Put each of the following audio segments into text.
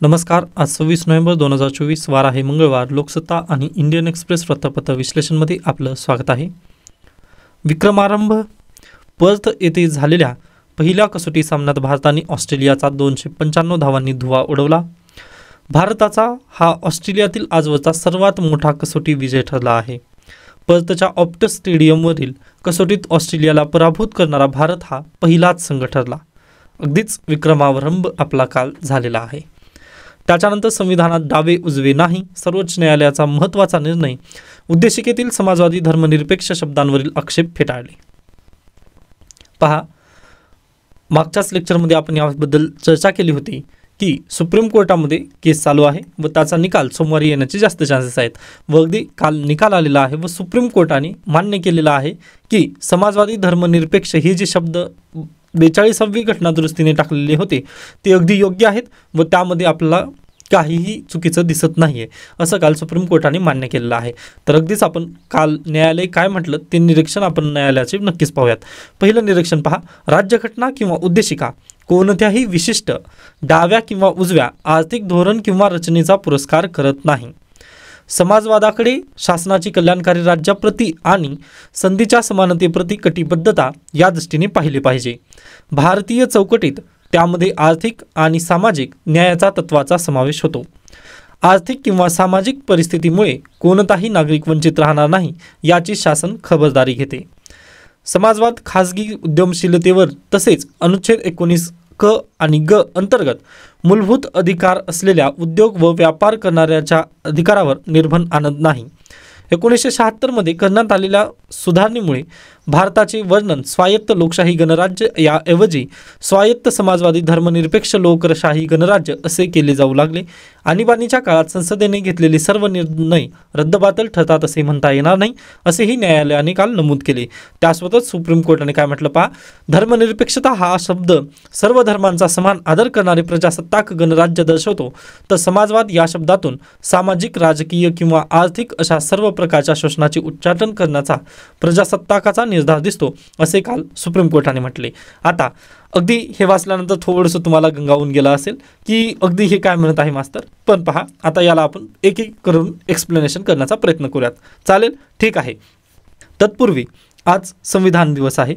नमस्कार. आज 26 नोव्हेंबर 2024 वार आहे मंगळवार. लोकसत्ता आणि इंडियन एक्सप्रेस वृत्तपत्र विश्लेषणमध्ये आपलं स्वागत आहे. विक्रमारंभ. पर्थ येथे झालेल्या पहिल्या कसोटी सामन्यात भारताने ऑस्ट्रेलियाचा 295 धावांनी धुव्वा उडवला. भारताचा हा ऑस्ट्रेलियातील आजवरचा सर्वात मोठा कसोटी विजय ठरला आहे. पर्थच्या ऑप्टस स्टेडियमवरील कसोटीत ऑस्ट्रेलियाला पराभूत करणारा भारत हा पहिलाच संघ ठरला. अगदीच विक्रमारंभ आपला काल झालेला आहे. त्याच्यानंतर संविधानात डावे उजवे नाही, सर्वोच्च न्यायालयाचा महत्त्वाचा निर्णय, उद्देशिकेतील समाजवादी धर्मनिरपेक्ष शब्दांवरील आक्षेप फेटाळले. पहा, मागच्याच लेक्चरमध्ये आपण याबद्दल चर्चा केली होती की सुप्रीम कोर्टामध्ये केस चालू आहे व त्याचा निकाल सोमवारी येण्याचे जास्त चान्सेस आहेत व अगदी काल निकाल आलेला आहे व सुप्रीम कोर्टाने मान्य केलेला आहे की समाजवादी धर्मनिरपेक्ष हे जे शब्द 42वी घटनादुरुस्तीने टाकलेले होते ते अगदी योग्य आहेत व त्यामध्ये आपल्याला काहीही चुकीचं दिसत नाही आहे असं काल सुप्रीम कोर्टाने मान्य केलेलं आहे. तर अगदीच आपण काल न्यायालय काय म्हटलं ते निरीक्षण आपण न्यायालयाचे नक्कीच पाहूयात. पहिलं निरीक्षण पहा, राज्यघटना किंवा उद्देशिका कोणत्याही विशिष्ट डाव्या किंवा उजव्या आर्थिक धोरण किंवा रचनेचा पुरस्कार करत नाही. समाजवादाकडे शासनाची कल्याणकारी राज्याप्रती आणि संधीच्या समानतेप्रती कटिबद्धता या दृष्टीने पाहिले पाहिजे. भारतीय चौकटीत त्यामध्ये आर्थिक आणि सामाजिक न्यायाचा तत्वाचा समावेश होतो. आर्थिक किंवा सामाजिक परिस्थितीमुळे कोणताही नागरिक वंचित राहणार नाही याची शासन खबरदारी घेते. समाजवाद खाजगी उद्यमशीलतेवर तसेच अनुच्छेद 19 क आणि ग अंतर्गत मूलभूत अधिकार असलेल्या उद्योग व व्यापार करणाऱ्याच्या अधिकारावर निर्बंध आणत नाही. 1976 करण्यात आलेल्या सुधारणेमुळे भारताचे वर्णन स्वायत्त लोकशाही गणराज्य याऐवजी स्वायत्त समाजवादी धर्मनिरपेक्ष लोकशाही गणराज्य असे केले जाऊ लागले. आणीबाणीच्या काळात संसदेने घेतलेले सर्व निर्णय रद्दबातल ठरतात असे म्हणता येणार नाही असेही न्यायालयाने काल नमूद केले. त्यासोबतच सुप्रीम कोर्टाने काय म्हटलं पहा, धर्मनिरपेक्षता हा शब्द सर्व धर्मांचा समान आदर करणारे प्रजासत्ताक गणराज्य दर्शवतो, तर समाजवाद या शब्दातून सामाजिक, राजकीय किंवा आर्थिक अशा सर्व प्रकारच्या शोषणाचे उच्चाटन करण्याचा प्रजासत्ताकाचा निर्धार दिसतो असे काल सुप्रीम कोर्टाने म्हटले. आता अगदी हे वाचल्यानंतर थोडंसं तुम्हाला गंगावून गेलं असेल की अगदी हे काय म्हणत आहे मास्तर, पण पहा आता याला आपण एक एक करून एक्सप्लेनेशन करण्याचा प्रयत्न करूयात. चालेल, ठीक आहे. तत्पूर्वी आज संविधान दिवस आहे.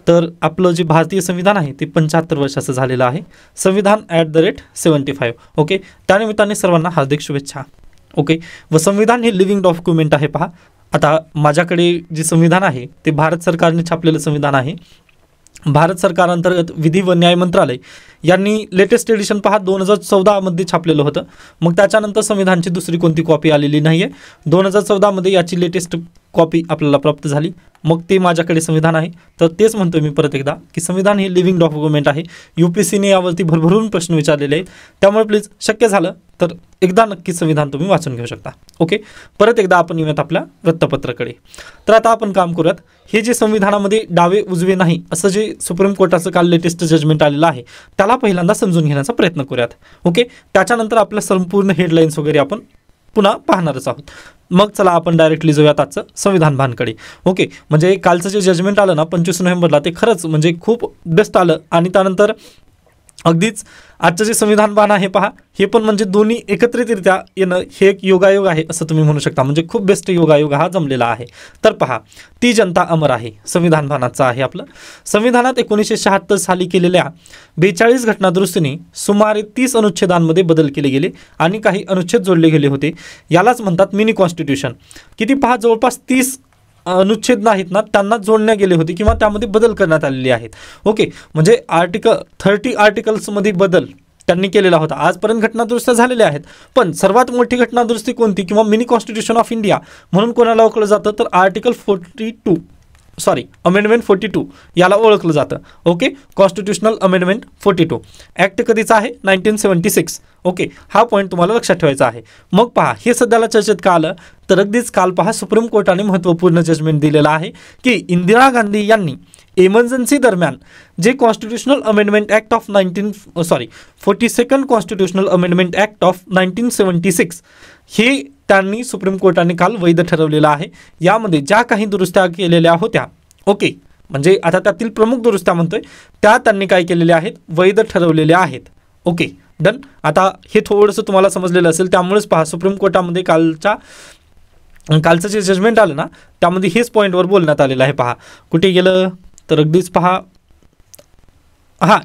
तर आपलं जे भारतीय संविधान आहे ते 75 वर्षाचं झालेलं आहे. संविधान @75. ओके, त्यानिमित्ताने सर्वांना हार्दिक शुभेच्छा. ओके, व संविधान हे लिव्हिंग डॉक्युमेंट आहे. पहा, आता माझ्याकडे जे संविधान आहे ते भारत सरकारने छापलेलं संविधान आहे. भारत सरकार अंतर्गत विधी व न्याय मंत्रालय यांनी लेटेस्ट एडिशन पहा 2014 मध्ये छापलेलं होतं. मग त्याच्यानंतर संविधानची दुसरी कोणती कॉपी आलेली नाही आहे. 2014 मध्ये याची लेटेस्ट कॉपी आपल्याला प्राप्त झाली. मग ते माझ्याकडे संविधान आहे. तर तेच म्हणतोय मी परत एकदा की संविधान हे लिव्हिंग डॉक्युमेंट आहे. UPSCने यावरती भरभरून प्रश्न विचारलेले आहेत. त्यामुळे प्लीज शक्य झालं तर एकदा नक्कीच संविधान तुम्ही वाचून घेऊ शकता. ओके, परत एकदा आपण येऊयात आपल्या वृत्तपत्राकडे. तर आता आपण काम करूयात. हे जे संविधानामध्ये डावे उजवे नाही असं जे सुप्रीम कोर्टाचं काल लेटेस्ट जजमेंट आलेलं आहे त्याला पहिल्यांदा समजून घेण्याचा प्रयत्न करूयात. ओके, त्याच्यानंतर आपल्या संपूर्ण हेडलाईन्स वगैरे आपण पुन्हा पाहणारच आहोत. मग चला आपण डायरेक्टली जाऊयात आजचं संविधान भानकडे. ओके, म्हणजे कालचं जे जजमेंट आलं ना 25 नोव्हेंबरला ते खरंच म्हणजे खूप बेस्ट आलं. आणि त्यानंतर अगदीच आजचं जे संविधान बाण आहे पहा, हे पण म्हणजे दोन्ही एकत्रितरित्या येणं हे एक योगायोग आहे असं तुम्ही म्हणू शकता. म्हणजे खूप बेस्ट योगायोग हा जमलेला आहे. तर पहा, ती जनता अमर आहे संविधान बाणाचं आहे आपलं. संविधानात 1976 साली केलेल्या 42 घटनादुरुस्तीने सुमारे 30 अनुच्छेदांमध्ये बदल केले गेले आणि काही अनुच्छेद जोडले गेले होते. यालाच म्हणतात मिनी कॉन्स्टिट्यूशन. किती पहा, जवळपास 30 अनुच्छेद नाहीत ना त्यांना जोडण्यात गेले होते किंवा त्यामध्ये बदल करण्यात आलेले आहेत. ओके, म्हणजे 30 आर्टिकल्समध्ये बदल त्यांनी केलेला होता. आजपर्यंत घटनादुरुस्त्या झालेल्या आहेत, पण सर्वात मोठी घटनादुरुस्ती कोणती किंवा मिनी कॉन्स्टिट्यूशन ऑफ इंडिया म्हणून कोणाला ओळखलं जातं तर अमेंडमेंट 42 याला ओळखलं जातं. ओके, कॉन्स्टिट्यूशनल अमेंडमेंट 42 ॲक्ट कधीचा आहे 1976. ओके, हा पॉईंट तुम्हाला लक्षात ठेवायचा आहे. मग पहा, हे सध्याला चर्चेत का आलं तर अगदीच काल पहा सुप्रीम कोर्टाने महत्त्वपूर्ण जजमेंट दिलेलं आहे की इंदिरा गांधी यांनी इमर्जन्सी दरम्यान जे constitutional amendment act of 42nd constitutional amendment act of 1976 हे त्यांनी सुप्रीम कोर्टाने काल वैध ठरवलेलं आहे. यामध्ये ज्या काही दुरुस्त्या केलेल्या होत्या, ओके, म्हणजे आता त्यातील प्रमुख दुरुस्त्या म्हणतोय त्या त्यांनी काय केलेल्या आहेत, वैध ठरवलेल्या आहेत. Okay, done. आता हे थोडंसं तुम्हाला समजलेलं असेल, त्यामुळेच पहा सुप्रीम कोर्टामध्ये कालचं जे जजमेंट आलं ना त्यामध्ये हेच पॉईंटवर बोलण्यात आलेलं आहे. पहा कुठे गेलं तर अगदीच पहा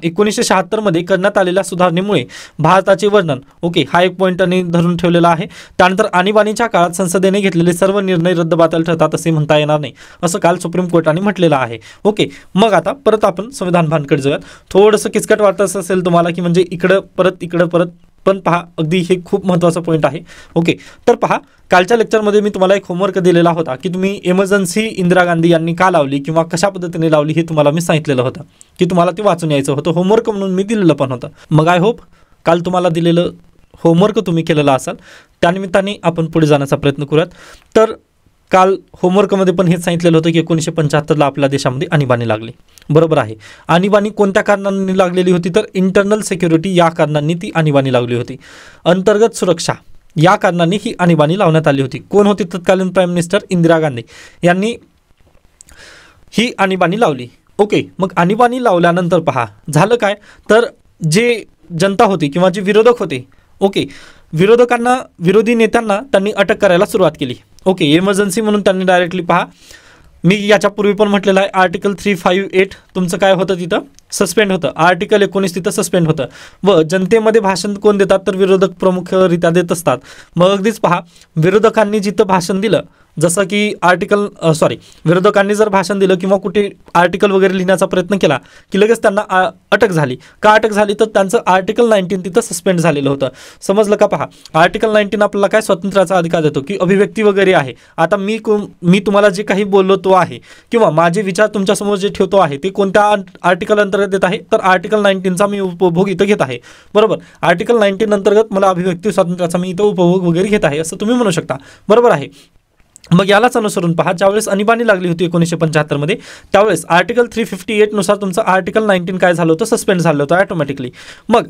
1976 मध्ये करण्यात आलेल्या सुधारणेमुळे भारताचे वर्णन. ओके, हा एक पॉईंट त्यांनी धरून ठेवलेला आहे. त्यानंतर आणीबाणीच्या काळात संसदेने घेतलेले सर्व निर्णय रद्दबातल ठरतात असे म्हणता येणार नाही, असं काल सुप्रीम कोर्टाने म्हटलेलं आहे. ओके, मग आता परत आपण संविधान भानकडे जाऊयात. थोडंसं किचकट वाटत असेल तुम्हाला की म्हणजे इकडं परत, पण पहा अगदी हे खूप महत्त्वाचा पॉईंट आहे. ओके, तर पहा कालच्या लेक्चरमध्ये मी तुम्हाला एक होमवर्क दिलेला होता की तुम्ही इमर्जन्सी इंदिरा गांधी यांनी का लावली किंवा कशा पद्धतीने लावली हे तुम्हाला मी सांगितलेलं होतं की तुम्हाला ते वाचून यायचं होतं. होमवर्क म्हणून मी दिलेलं पण होतं. मग आय होप काल तुम्हाला दिलेलं होमवर्क तुम्ही केलेलं असाल, त्यानिमित्ताने आपण पुढे जाण्याचा प्रयत्न करूयात. तर काल होमवर्कमध्ये पण हेच सांगितलेलं होतं की 1975ला आपल्या देशामध्ये आणीबाणी लागली. बरोबर आहे. आणीबाणी कोणत्या कारणांनी लागलेली होती तर इंटरनल सिक्युरिटी या कारणांनी ती आणीबाणी लागली होती. अंतर्गत सुरक्षा या कारणांनी ही आणीबाणी लावण्यात आली होती. कोण होती तत्कालीन प्राईम मिनिस्टर? इंदिरा गांधी यांनी ही आणीबाणी लावली. ओके, मग आणीबाणी लावल्यानंतर पहा झालं काय तर जे जनता होती किंवा जे विरोधक होते, ओके, विरोधी नेत्यांना त्यांनी अटक करायला सुरुवात केली. ओके, इमर्जन्सी म्हणून त्यांनी डायरेक्टली पहा मी याच्यापूर्वी पण म्हटलेलं आहे आर्टिकल 358 तुमचं काय होतं तिथं सस्पेंड होतं. आर्टिकल 19 तिथं सस्पेंड होतं. व जनतेमध्ये भाषण कोण देतात तर विरोधक प्रमुखरित्या देत असतात. मग अगदीच पहा विरोधकांनी जिथं भाषण दिलं, जसं की विरोधकांनी जर भाषण दिलं किंवा कुठे आर्टिकल वगैरे लिहिण्याचा प्रयत्न केला की लगेच त्यांना अटक झाली. का अटक झाली तर त्यांचं आर्टिकल 19 तिथं सस्पेंड झालेलं होतं. समजलं का? पहा आर्टिकल 19 आपल्याला काय स्वातंत्र्याचा अधिकार देतो की अभिव्यक्ती वगैरे आहे. आता मी तुम्हाला जे काही बोललो तो आहे किंवा माझे विचार तुमच्यासमोर जे ठेवतो आहे ते कोणत्या आर्टिकल अंतर्गत देत आहे तर आर्टिकल 19चा मी उपभोग इथं घेत आहे. बरोबर, आर्टिकल 19 अंतर्गत मला अभिव्यक्ती स्वातंत्र्याचा मी इथं उपभोग वगैरे घेत आहे असं तुम्ही म्हणू शकता. बरोबर आहे. मग यालाच अनुसरून पहा ज्यावेळेस आणीबाणी लागली होती 1975 मध्ये त्यावेळेस आर्टिकल 358 नुसार तुमचं आर्टिकल 19 काय झालं होतं सस्पेंड झालं होतं ऑटोमॅटिकली. मग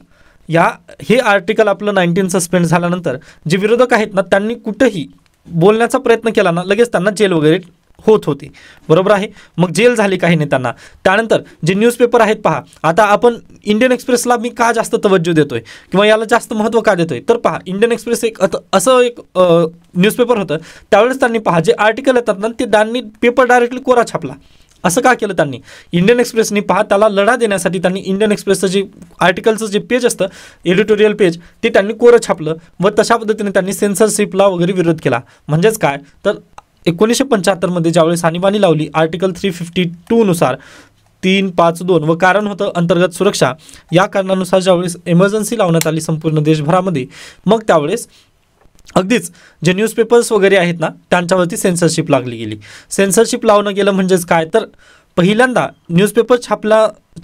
हे आर्टिकल आपलं 19 सस्पेंड झाल्यानंतर जे विरोधक आहेत ना त्यांनी कुठेही बोलण्याचा प्रयत्न केला ना लगेच त्यांना जेल वगैरे होत होती. बरोबर आहे. मग जेल झाली काही नेत्यांना. त्यानंतर जे न्यूजपेपर आहेत पहा, आता आपण इंडियन एक्सप्रेसला मी का जास्त तवज्जो देतोय किंवा याला जास्त महत्त्व का देतोय तर पहा इंडियन एक्सप्रेस असं एक न्यूजपेपर होतं. त्यावेळेस त्यांनी पहा जे आर्टिकल येतात ना ते त्यांनी पेपर डायरेक्टली कोरा छापला. असं का केलं त्यांनी? इंडियन एक्सप्रेसनी पहा त्याला लढा देण्यासाठी त्यांनी इंडियन एक्सप्रेसचं जे आर्टिकलचं जे पेज असतं एडिटोरियल पेज ते त्यांनी कोरं छापलं व तशा पद्धतीने त्यांनी सेन्सरशिपला वगैरे विरोध केला. म्हणजेच काय तर 1975 मध्ये ज्यावेळेस आणीबाणी लावली आर्टिकल 352 नुसार 352 व कारण होतं अंतर्गत सुरक्षा या कारणानुसार ज्यावेळेस इमर्जन्सी लावण्यात आली संपूर्ण देशभरामध्ये मग त्यावेळेस अगदीच जे न्यूजपेपर्स वगैरे आहेत ना त्यांच्यावरती सेन्सरशिप लागली गेली. सेन्सरशिप लावणं गेलं म्हणजेच काय तर पहिल्यांदा न्यूजपेपर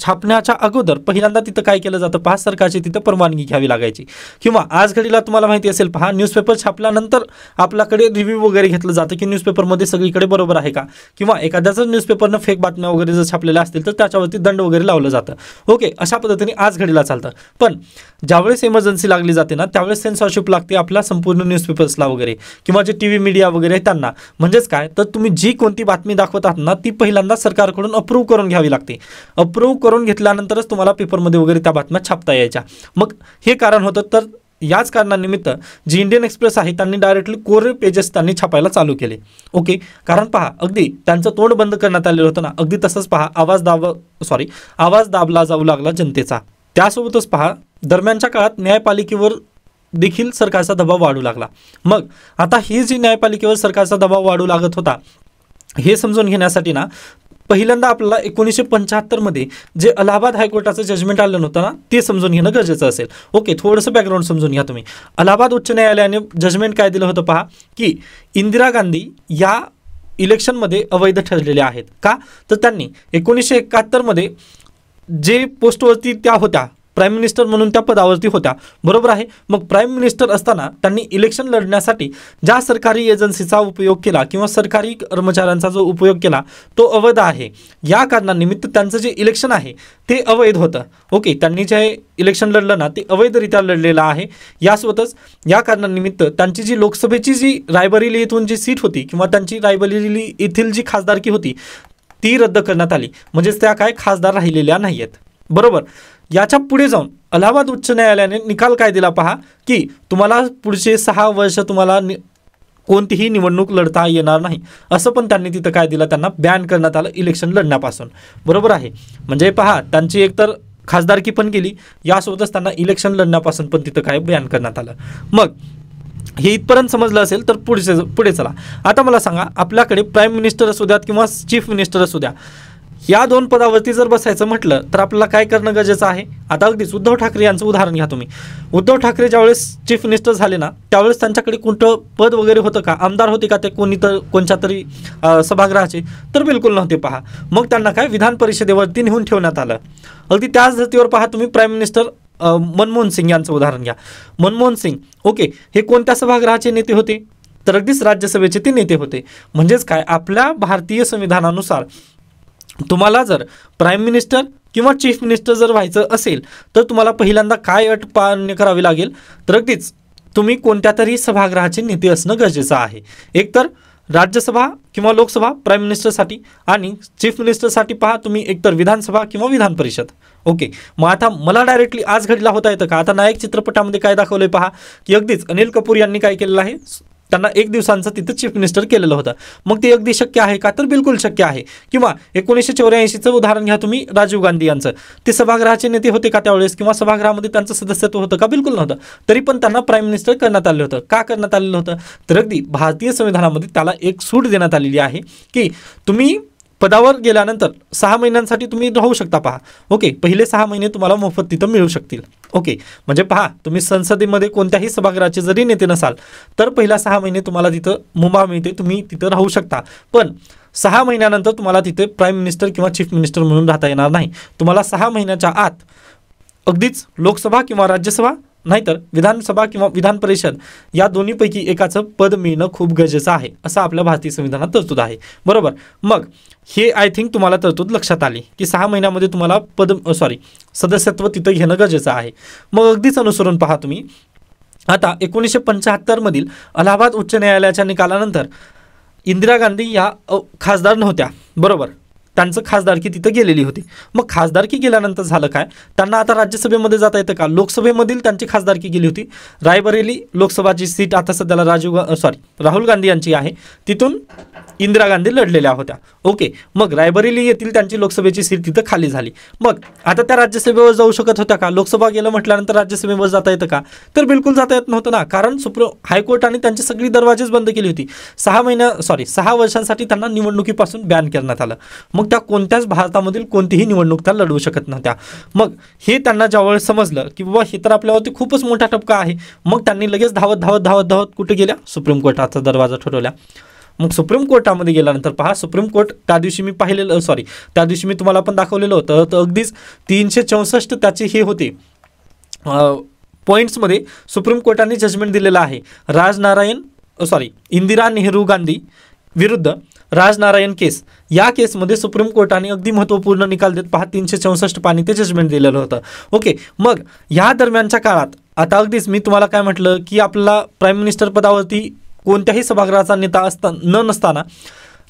छापण्याच्या अगोदर पहिल्यांदा तिथं काय केलं जातं पहा सरकारची तिथं परवानगी घ्यावी लागायची किंवा आज घडीला तुम्हाला माहिती असेल पहा न्यूजपेपर छापल्यानंतर आपल्याकडे रिव्ह्यू वगैरे घेतलं जातं की न्यूजपेपरमध्ये सगळीकडे बरोबर आहे का किंवा एखाद्याच न्यूजपेपरनं फेक बातम्या वगैरे जर छापलेल्या असतील तर त्याच्यावरती दंड वगैरे लावलं जातं. ओके, अशा पद्धतीने आज घडीला चालतं. पण ज्यावेळेस इमर्जन्सी लागली जाते ना त्यावेळेस सेन्सॉरशिप लागते आपल्या संपूर्ण न्यूजपेपर्सला वगैरे किंवा जे टी व्ही मीडिया वगैरे आहे त्यांना. म्हणजेच काय तर तुम्ही जी कोणती बातमी दाखवत आहात ना ती पहिल्यांदा सरकारकडून अप्रूव्ह करून घ्यावी लागते. अप्रूव्ह करून घेतल्यानंतरच तुम्हाला पेपरमध्ये वगैरे त्या बातम्या छापता यायच्या. मग हे कारण होतं. तर याच कारणानिमित्त जी इंडियन एक्सप्रेस आहे त्यांनी डायरेक्टली कोरे पेजेस त्यांनी छापायला चालू केले. ओके, कारण पहा अगदी त्यांचं तोंड बंद करण्यात आलेलं होतं ना अगदी तसंच पहा आवाज दाबला जाऊ लागला जनतेचा. त्यासोबतच पहा दरम्यानच्या काळात न्यायपालिकेवर देखील सरकारचा दबाव वाढू लागला. मग आता ही जी न्यायपालिकेवर सरकारचा दबाव वाढू लागत होता हे समजून घेण्यासाठी ना पहिल्यांदा आपल्याला 1975 मध्ये जे अलाहाबाद हायकोर्टाचं जजमेंट आलं नव्हतं ना ते समजून घेणं गरजेचं असेल. ओके, थोडंसं बॅकग्राऊंड समजून घ्या तुम्ही. अलाहाबाद उच्च न्यायालयाने जजमेंट काय दिलं होतं पहा की इंदिरा गांधी या इलेक्शनमध्ये अवैध ठरलेले आहेत. का तर त्यांनी 1971 मध्ये जे पोस्टवरती त्या होत्या प्राईम मिनिस्टर म्हणून त्या पदावरती होत्या. बरोबर आहे. मग प्राईम मिनिस्टर असताना त्यांनी इलेक्शन लढण्यासाठी ज्या सरकारी एजन्सीचा उपयोग केला किंवा सरकारी कर्मचाऱ्यांचा जो उपयोग केला तो अवैध आहे. या कारणानिमित्त त्यांचं जे इलेक्शन आहे ते अवैध होतं. ओके, त्यांनी जे इलेक्शन लढलं ना ते अवैधरित्या लढलेलं आहे. यासोबतच या कारणानिमित्त त्यांची जी लोकसभेची जी रायबरेली येथून जी सीट होती किंवा त्यांची रायबरेली येथील जी खासदारकी होती ती रद्द करण्यात आली. म्हणजेच त्या काय खासदार राहिलेल्या नाही आहेत. बरोबर. याच्या पुढे जाऊन अलाहाबाद उच्च न्यायालयाने निकाल काय दिला पहा, की तुम्हाला पुढचे 6 वर्ष तुम्हाला कोणतीही निवडणूक लढता येणार नाही, असं पण त्यांनी तिथं काय दिलं, त्यांना बॅन करण्यात आलं इलेक्शन लढण्यापासून. बरोबर आहे. म्हणजे पहा, त्यांची एकतर खासदारकी पण गेली, यासोबतच त्यांना इलेक्शन लढण्यापासून पण तिथं काय बॅन करण्यात आलं. मग हे इथपर्यंत समजलं असेल तर पुढे चला. आता मला सांगा, आपल्याकडे प्राईम मिनिस्टर असू द्यात किंवा चीफ मिनिस्टर असू द्या, या 2 पदावरती जर बसायचं म्हटलं तर आपल्याला काय करणं गरजेचं आहे. आता अगदीच उद्धव ठाकरे यांचं उदाहरण घ्या तुम्ही. उद्धव ठाकरे ज्यावेळेस चीफ मिनिस्टर झाले ना, त्यावेळेस त्यांच्याकडे कोणतं पद वगैरे होतं का, आमदार होते का ते कोणत्या तरी सभागृहाचे, तर बिलकुल नव्हते पहा. मग त्यांना काय विधान परिषदेवरती नेऊन ठेवण्यात आलं. अगदी त्याच धर्तीवर पहा तुम्ही प्राईम मिनिस्टर मनमोहन सिंग यांचं उदाहरण घ्या. मनमोहन सिंग ओके, हे कोणत्या सभागृहाचे नेते होते, तर अगदीच राज्यसभेचे ते नेते होते. म्हणजेच काय, आपल्या भारतीय संविधानानुसार तुम्हाला जर प्राईम मिनिस्टर किंवा चीफ मिनिस्टर जर व्हायचं असेल तर तुम्हाला पहिल्यांदा काय अट मान्य करावी लागेल, तर अगदीच तुम्ही कोणत्या तरी सभागृहाचे नेते असणं गरजेचं आहे. एकतर राज्यसभा किंवा लोकसभा प्राईम मिनिस्टरसाठी, आणि चीफ मिनिस्टरसाठी पहा तुम्ही एकतर विधानसभा किंवा विधान परिषद. ओके, मग आता मला डायरेक्टली आज घडीला होता येतं का. आता नायक चित्रपटामध्ये काय दाखवलंय पहा, की अगदीच अनिल कपूर यांनी काय केलेलं आहे, त्यांना 1 दिवसांचं तिथं चीफ मिनिस्टर केलेलं होतं. मग ते अगदी शक्य आहे का, तर बिलकुल शक्य आहे. किंवा 1984चं उदाहरण घ्या तुम्ही, राजीव गांधी यांचं. ते सभागृहाचे नेते होते का त्यावेळेस, किंवा सभागृहामध्ये त्यांचं सदस्यत्व होतं का, बिलकुल नव्हतं. तरी पण त्यांना प्राईम मिनिस्टर करण्यात आलं होतं. का करण्यात आलेलं होतं, तर अगदी भारतीय संविधानामध्ये त्याला एक सूट देण्यात आलेली आहे, की तुम्ही पदावर गेल्यानंतर 6 महिन्यांसाठी तुम्ही राहू शकता पहा. ओके, पहिले 6 महिने तुम्हाला मोफत तिथं मिळू शकतील. ओके, म्हणजे पहा तुम्ही संसदेमध्ये कोणत्याही सभागृहाचे जरी नेते नसाल तर पहिल्या 6 महिने तुम्हाला तिथं मुभा मिळते, तुम्ही तिथं राहू शकता. पण 6 महिन्यानंतर तुम्हाला तिथे प्राईम मिनिस्टर किंवा चीफ मिनिस्टर म्हणून राहता येणार नाही. तुम्हाला 6 महिन्याच्या आत अगदीच लोकसभा किंवा राज्यसभा, नाहीतर विधानसभा किंवा विधान परिषद, या दोन्हीपैकी एकाचं पद मिळणं खूप गरजेचं आहे, असं आपल्या भारतीय संविधानात तरतूद आहे. बरोबर. मग हे आय थिंक तुम्हाला तरतूद लक्षात आली, की 6 महिन्यामध्ये तुम्हाला सदस्यत्व तिथं घेणं गरजेचं आहे. मग अगदीच अनुसरून पहा तुम्ही, आता 1975 मधील अलाहाबाद उच्च न्यायालयाच्या निकालानंतर इंदिरा गांधी या खासदार नव्हत्या. बरोबर, त्यांचं खासदारकी तिथं गेलेली होती. मग खासदारकी गेल्यानंतर झालं काय, त्यांना आता राज्यसभेमध्ये जाता येतं का, लोकसभेमधील त्यांची खासदारकी गेली होती. रायबरेली लोकसभाची सीट आता सध्याला राहुल गांधी यांची आहे, तिथून इंदिरा गांधी लढलेल्या होत्या. ओके, मग रायबरेली येथील त्यांची लोकसभेची सीट तिथं खाली झाली. मग आता त्या राज्यसभेवर जाऊ शकत होत्या का, लोकसभा गेलं म्हटल्यानंतर राज्यसभेवर जाता येतं का, तर बिलकुल जाता येत नव्हतं ना, कारण हायकोर्टाने त्यांची सगळी दरवाजेच बंद केली होती. 6 वर्षांसाठी त्यांना निवडणुकीपासून बॅन करण्यात आलं. मग त्या कोणत्याच भारतामधील कोणतीही निवडणूक त्या लढवू शकत नव्हत्या. मग हे त्यांना ज्यावेळेस समजलं की बाबा हे तर आपल्यावरती खूपच मोठा टपका आहे, मग त्यांनी लगेच धावत कुठे गेल्या, सुप्रीम कोर्टाचा दरवाजा ठरवल्या. मग सुप्रीम कोर्टामध्ये गेल्यानंतर पहा, सुप्रीम कोर्ट त्या दिवशी मी तुम्हाला पण दाखवलेलं होतं, तर अगदीच 364 त्याचे हे होते पॉईंट्समध्ये सुप्रीम कोर्टाने जजमेंट दिलेलं आहे. इंदिरा नेहरू गांधी विरुद्ध राजनारायण केस, या केसमध्ये सुप्रीम कोर्टाने अगदी महत्त्वपूर्ण निकाल देत पहा 364 पानी ते जजमेंट दिलेलं होतं. ओके, मग ह्या दरम्यानच्या काळात आता अगदीच मी तुम्हाला काय म्हटलं, की आपला प्राईम मिनिस्टर पदावरती कोणत्याही सभागृहाचा नेता नसताना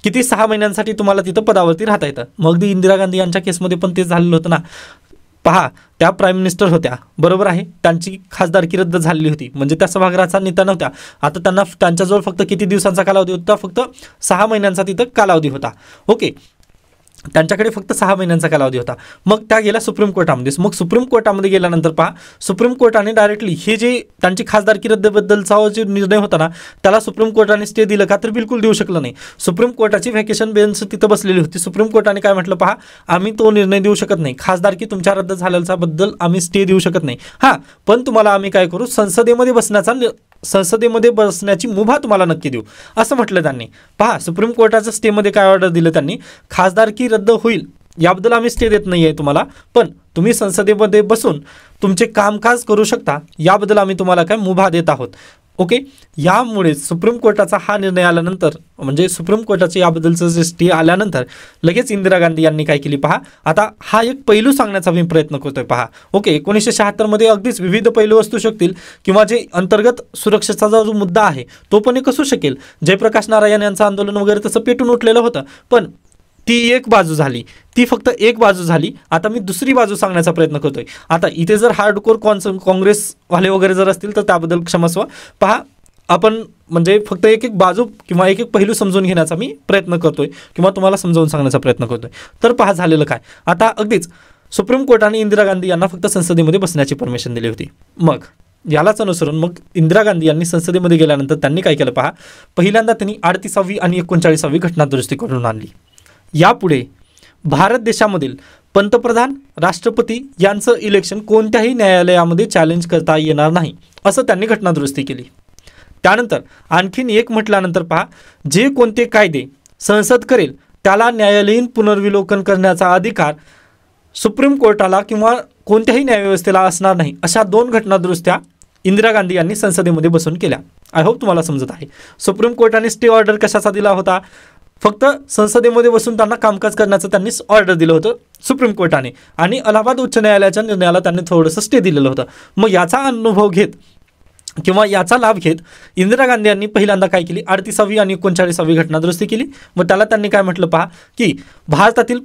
किती 6 महिन्यांसाठी तुम्हाला तिथं पदावरती राहता येतं. मग अगदी इंदिरा गांधी यांच्या केसमध्ये पण तेच झालेलं होतं ना. पहा, त्या प्राईम मिनिस्टर होत्या, बरोबर आहे, त्यांची खासदारकी रद्द झालेली होती, म्हणजे त्या सभागृहाचा नेता नव्हत्या. आता त्यांच्याजवळ फक्त किती दिवसांचा कालावधी होता, फक्त 6 महिन्यांचा तिथं कालावधी होता. ओके, त्यांच्याकडे फक्त 6 महिन्यांचा कालावधी होता. मग त्या गेल्या सुप्रीम कोर्टामध्ये. मग सुप्रीम कोर्टामध्ये गेल्यानंतर पहा, सुप्रीम कोर्टाने डायरेक्टली हे जे त्यांची खासदारकी रद्दबद्दलचा जो निर्णय होता ना, त्याला सुप्रीम कोर्टाने स्टे दिलं का, तर बिलकुल देऊ शकलं नाही. सुप्रीम कोर्टाची व्हॅकेशन बेंच तिथं बसलेली होती. सुप्रीम कोर्टाने काय म्हटलं, पहा आम्ही तो निर्णय देऊ शकत नाही, खासदारकी तुमच्या रद्द झाल्याबद्दल आम्ही स्टे देऊ शकत नाही. हां, पण तुम्हाला आम्ही काय करू, संसदेमध्ये बसण्याची मुभा तुम्हाला नक्की देऊ, असं म्हटलं त्यांनी. पहा, सुप्रीम कोर्टाच्या स्टेमध्ये काय ऑर्डर दिलं त्यांनी, खासदारकी रद्द होईल याबद्दल आम्ही स्टे देत नाही आहे तुम्हाला, पण तुम्ही संसदेमध्ये बसून तुमचे कामकाज करू शकता याबद्दल आम्ही तुम्हाला काय मुभा देत आहोत. ओके, यामुळे सुप्रीम कोर्टाचा हा निर्णय आल्यानंतर, म्हणजे सुप्रीम कोर्टाचे याबद्दलचं जे स्टे आल्यानंतर लगेच इंदिरा गांधी यांनी काय केली पहा. आता हा एक पैलू सांगण्याचा मी प्रयत्न करतोय पहा. ओके, 1976 मध्ये अगदीच विविध पैलू असू शकतील, किंवा जे अंतर्गत सुरक्षेचा जो मुद्दा आहे तो पण एक असू शकेल. जयप्रकाश नारायण यांचं आंदोलन वगैरे तसं पेटून उठलेलं होतं, पण ती एक बाजू झाली, ती फक्त एक बाजू झाली. आता मी दुसरी बाजू सांगण्याचा प्रयत्न करतोय. आता इथे जर हार्डकोर काँग्रेसवाले वगैरे जर असतील तर त्याबद्दल क्षमस्व. पहा, आपण म्हणजे फक्त एक एक बाजू किंवा एक एक पैलू समजून घेण्याचा मी प्रयत्न करतोय किंवा तुम्हाला समजावून सांगण्याचा प्रयत्न करतोय. तर पहा झालेलं काय. आता अगदीच सुप्रीम कोर्टाने इंदिरा गांधी यांना फक्त संसदेमध्ये बसण्याची परमिशन दिली होती. मग यालाच अनुसरून मग इंदिरा गांधी यांनी संसदेमध्ये गेल्यानंतर त्यांनी काय केलं पहा, पहिल्यांदा त्यांनी 38वी आणि 39वी घटना दुरुस्ती करून आणली. यापुढे भारत देशामधील पंतप्रधान, राष्ट्रपती यांचं इलेक्शन कोणत्याही न्यायालयामध्ये चॅलेंज करता येणार नाही असं त्यांनी घटना दुरुस्ती केली. त्यानंतर आणखीन एक म्हटल्यानंतर पहा, जे कोणते कायदे संसद करेल त्याला न्यायालयीन पुनर्विलोकन करण्याचा अधिकार सुप्रीम कोर्टाला किंवा कोणत्याही न्यायव्यवस्थेला असणार नाही. अशा 2 घटना दुरुस्त्या इंदिरा गांधी यांनी संसदेमध्ये बसून केल्या. आय होप तुम्हाला समजत आहे. सुप्रीम कोर्टाने स्टे ऑर्डर कशाचा दिला होता, फक्त संसदेमध्ये बसून त्यांना कामकाज करण्याचं त्यांनी ऑर्डर दिलं होतं सुप्रीम कोर्टाने, आणि अलाहाबाद उच्च न्यायालयाच्या निर्णयाला त्यांनी थोडंसं स्टे दिलेलं होतं. मग याचा अनुभव घेत किंवा याचा लाभ घेत इंदिरा गांधी यांनी पहिल्यांदा काय केली, 38वी आणि 39वी घटना दुरुस्ती केली. व त्याला त्यांनी काय म्हटलं पहा, की भारतातील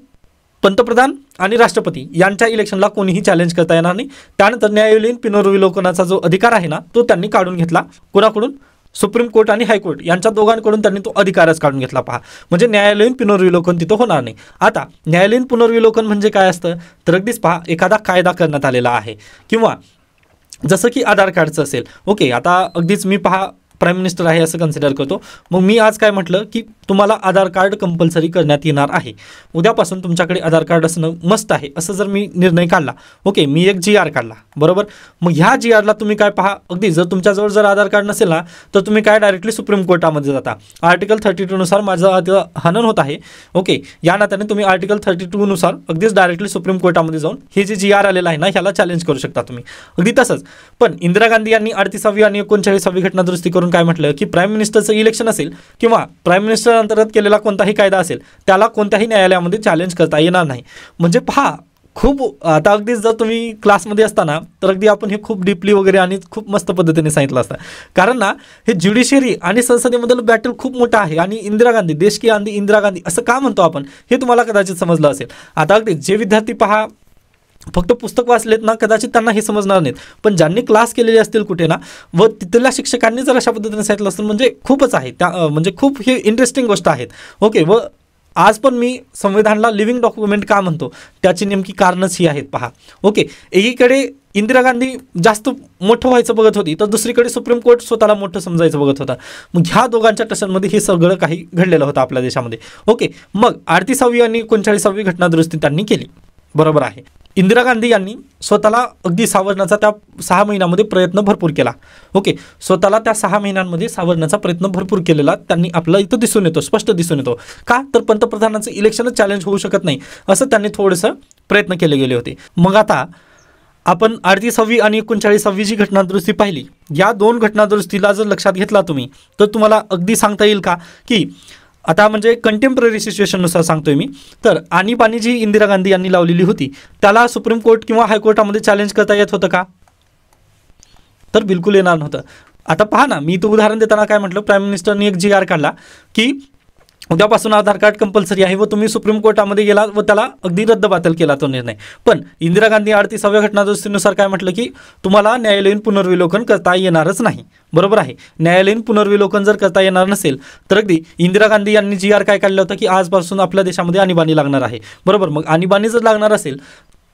पंतप्रधान आणि राष्ट्रपती यांच्या इलेक्शनला कोणीही चॅलेंज करता येणार नाही. त्यानंतर न्यायालयीन पुनर्विलोकनाचा जो अधिकार आहे ना, तो त्यांनी काढून घेतला. कोणाकडून? सुप्रीम कोर्ट आणि हायकोर्ट यांच्या दोघांकडून त्यांनी तो अधिकारच काढून घेतला. पहा, म्हणजे न्यायालयीन पुनर्विलोकन तिथं होणार नाही. आता न्यायालयीन पुनर्विलोकन म्हणजे काय असतं, तर अगदीच पहा, एखादा कायदा करण्यात आलेला आहे किंवा जसं की आधार कार्डचं असेल. ओके, आता अगदीच मी पहा प्राईम मिनिस्टर आहे असं कन्सिडर करतो. मग मी आज काय म्हटलं की तुम्हाला आधार कार्ड कंपल्सरी करण्यात येणार आहे, उद्यापासून तुमच्याकडे आधार कार्ड असणं मस्त आहे असं जर मी निर्णय काढला. ओके, मी एक GR काढला, बरोबर. मग ह्या GRला तुम्ही काय पहा, अगदी जर तुमच्याजवळ जर आधार कार्ड नसेल ना, तर तुम्ही काय डायरेक्टली सुप्रीम कोर्टामध्ये जाता. आर्टिकल 32 नुसार माझं हनन होत आहे. ओके, या नात्याने तुम्ही आर्टिकल 32 नुसार अगदीच डायरेक्टली सुप्रीम कोर्टामध्ये जाऊन हे जे GR आलेलं आहे ना, ह्याला चॅलेंज करू शकता तुम्ही. अगदी तसंच पण इंदिरा गांधी यांनी 38वी आणि 39वी घटना दुरुस्ती करून काय म्हटलं की प्राईम मिनिस्टरचं इलेक्शन असेल किंवा प्राईम मिनिस्टर अंतर्गत केलेला कोणताही कायदा असेल त्याला कोणत्याही न्यायालयामध्ये चॅलेंज करता येणार नाही. म्हणजे पहा, खूप आता अगदीच जर तुम्ही क्लासमध्ये असताना तर अगदी आपण हे खूप डीपली वगैरे आणि खूप मस्त पद्धतीने सांगितलं असतं. कारण ना, हे ज्युडिशियरी आणि संसदेमधील बॅटल खूप मोठं आहे. आणि इंदिरा गांधी, देश की आंधी इंदिरा गांधी असं का म्हणतो आपण, हे तुम्हाला कदाचित समजलं असेल. आता अगदी जे विद्यार्थी पहा फक्त पुस्तक वाचलेत ना, कदाचित त्यांना हे समजणार नाहीत. पण ज्यांनी क्लास केलेले असतील कुठे ना, व तिथल्या शिक्षकांनी जर अशा पद्धतीने सांगितलं असेल म्हणजे खूपच आहे. त्या म्हणजे खूप हे इंटरेस्टिंग गोष्ट आहेत. ओके, व आज पण मी संविधानाला लिव्हिंग डॉक्युमेंट का म्हणतो त्याची नेमकी कारणच ही आहेत. पहा, ओके, एकीकडे इंदिरा गांधी जास्त मोठं व्हायचं बघत होती, तर दुसरीकडे सुप्रीम कोर्ट स्वतःला मोठं समजायचं बघत होता. मग ह्या दोघांच्या टशांमध्ये हे सगळं काही घडलेलं होतं आपल्या देशामध्ये. ओके, मग 38वी आणि 39वी घटना दुरुस्ती त्यांनी केली, बरोबर आहे. इंदिरा गांधी यांनी स्वतःला अगदी सावरण्याचा त्या 6 महिन्यामध्ये प्रयत्न भरपूर केला. ओके, स्वतःला त्या 6 महिन्यांमध्ये सावरण्याचा प्रयत्न भरपूर केलेला त्यांनी आपला इथं दिसून येतो, स्पष्ट दिसून येतो. का तर पंतप्रधानाचं इलेक्शनच चॅलेंज होऊ शकत नाही असं त्यांनी थोडंसं प्रयत्न केले गेले होते. मग आता आपण 38वी आणि 39वी जी घटना दुरुस्ती पाहिली, या 2 घटना दुरुस्तीला जर लक्षात घेतला तुम्ही, तर तुम्हाला अगदी सांगता येईल का की आता म्हणजे कंटेम्पररी सिच्युएशननुसार सांगतोय मी, तर आणीबाणी जी इंदिरा गांधी यांनी लावलेली होती त्याला सुप्रीम कोर्ट किंवा हायकोर्टामध्ये चॅलेंज करता येत होतं का? तर बिलकुल येणार नव्हतं. आता पहा ना, मी तो उदाहरण देताना काय म्हटलं, प्राईम मिनिस्टरनी एक GR काढला की उद्यापासून आधार कार्ड कंपल्सरी आहे व तुम्ही सुप्रीम कोर्टामध्ये गेला व त्याला अगदी रद्दबातल केला तो निर्णय. पण इंदिरा गांधी 38व्या घटना दुरुस्तीनुसार काय म्हटलं की तुम्हाला न्यायालयीन पुनर्विलोकन करता येणारच नाही, बरोबर आहे. न्यायालयीन पुनर्विलोकन जर करता येणार नसेल तर अगदी इंदिरा गांधी यांनी GR काय काढलं होतं की आजपासून आपल्या देशामध्ये आणीबाणी लागणार आहे, बरोबर. मग आणीबाणी जर लागणार असेल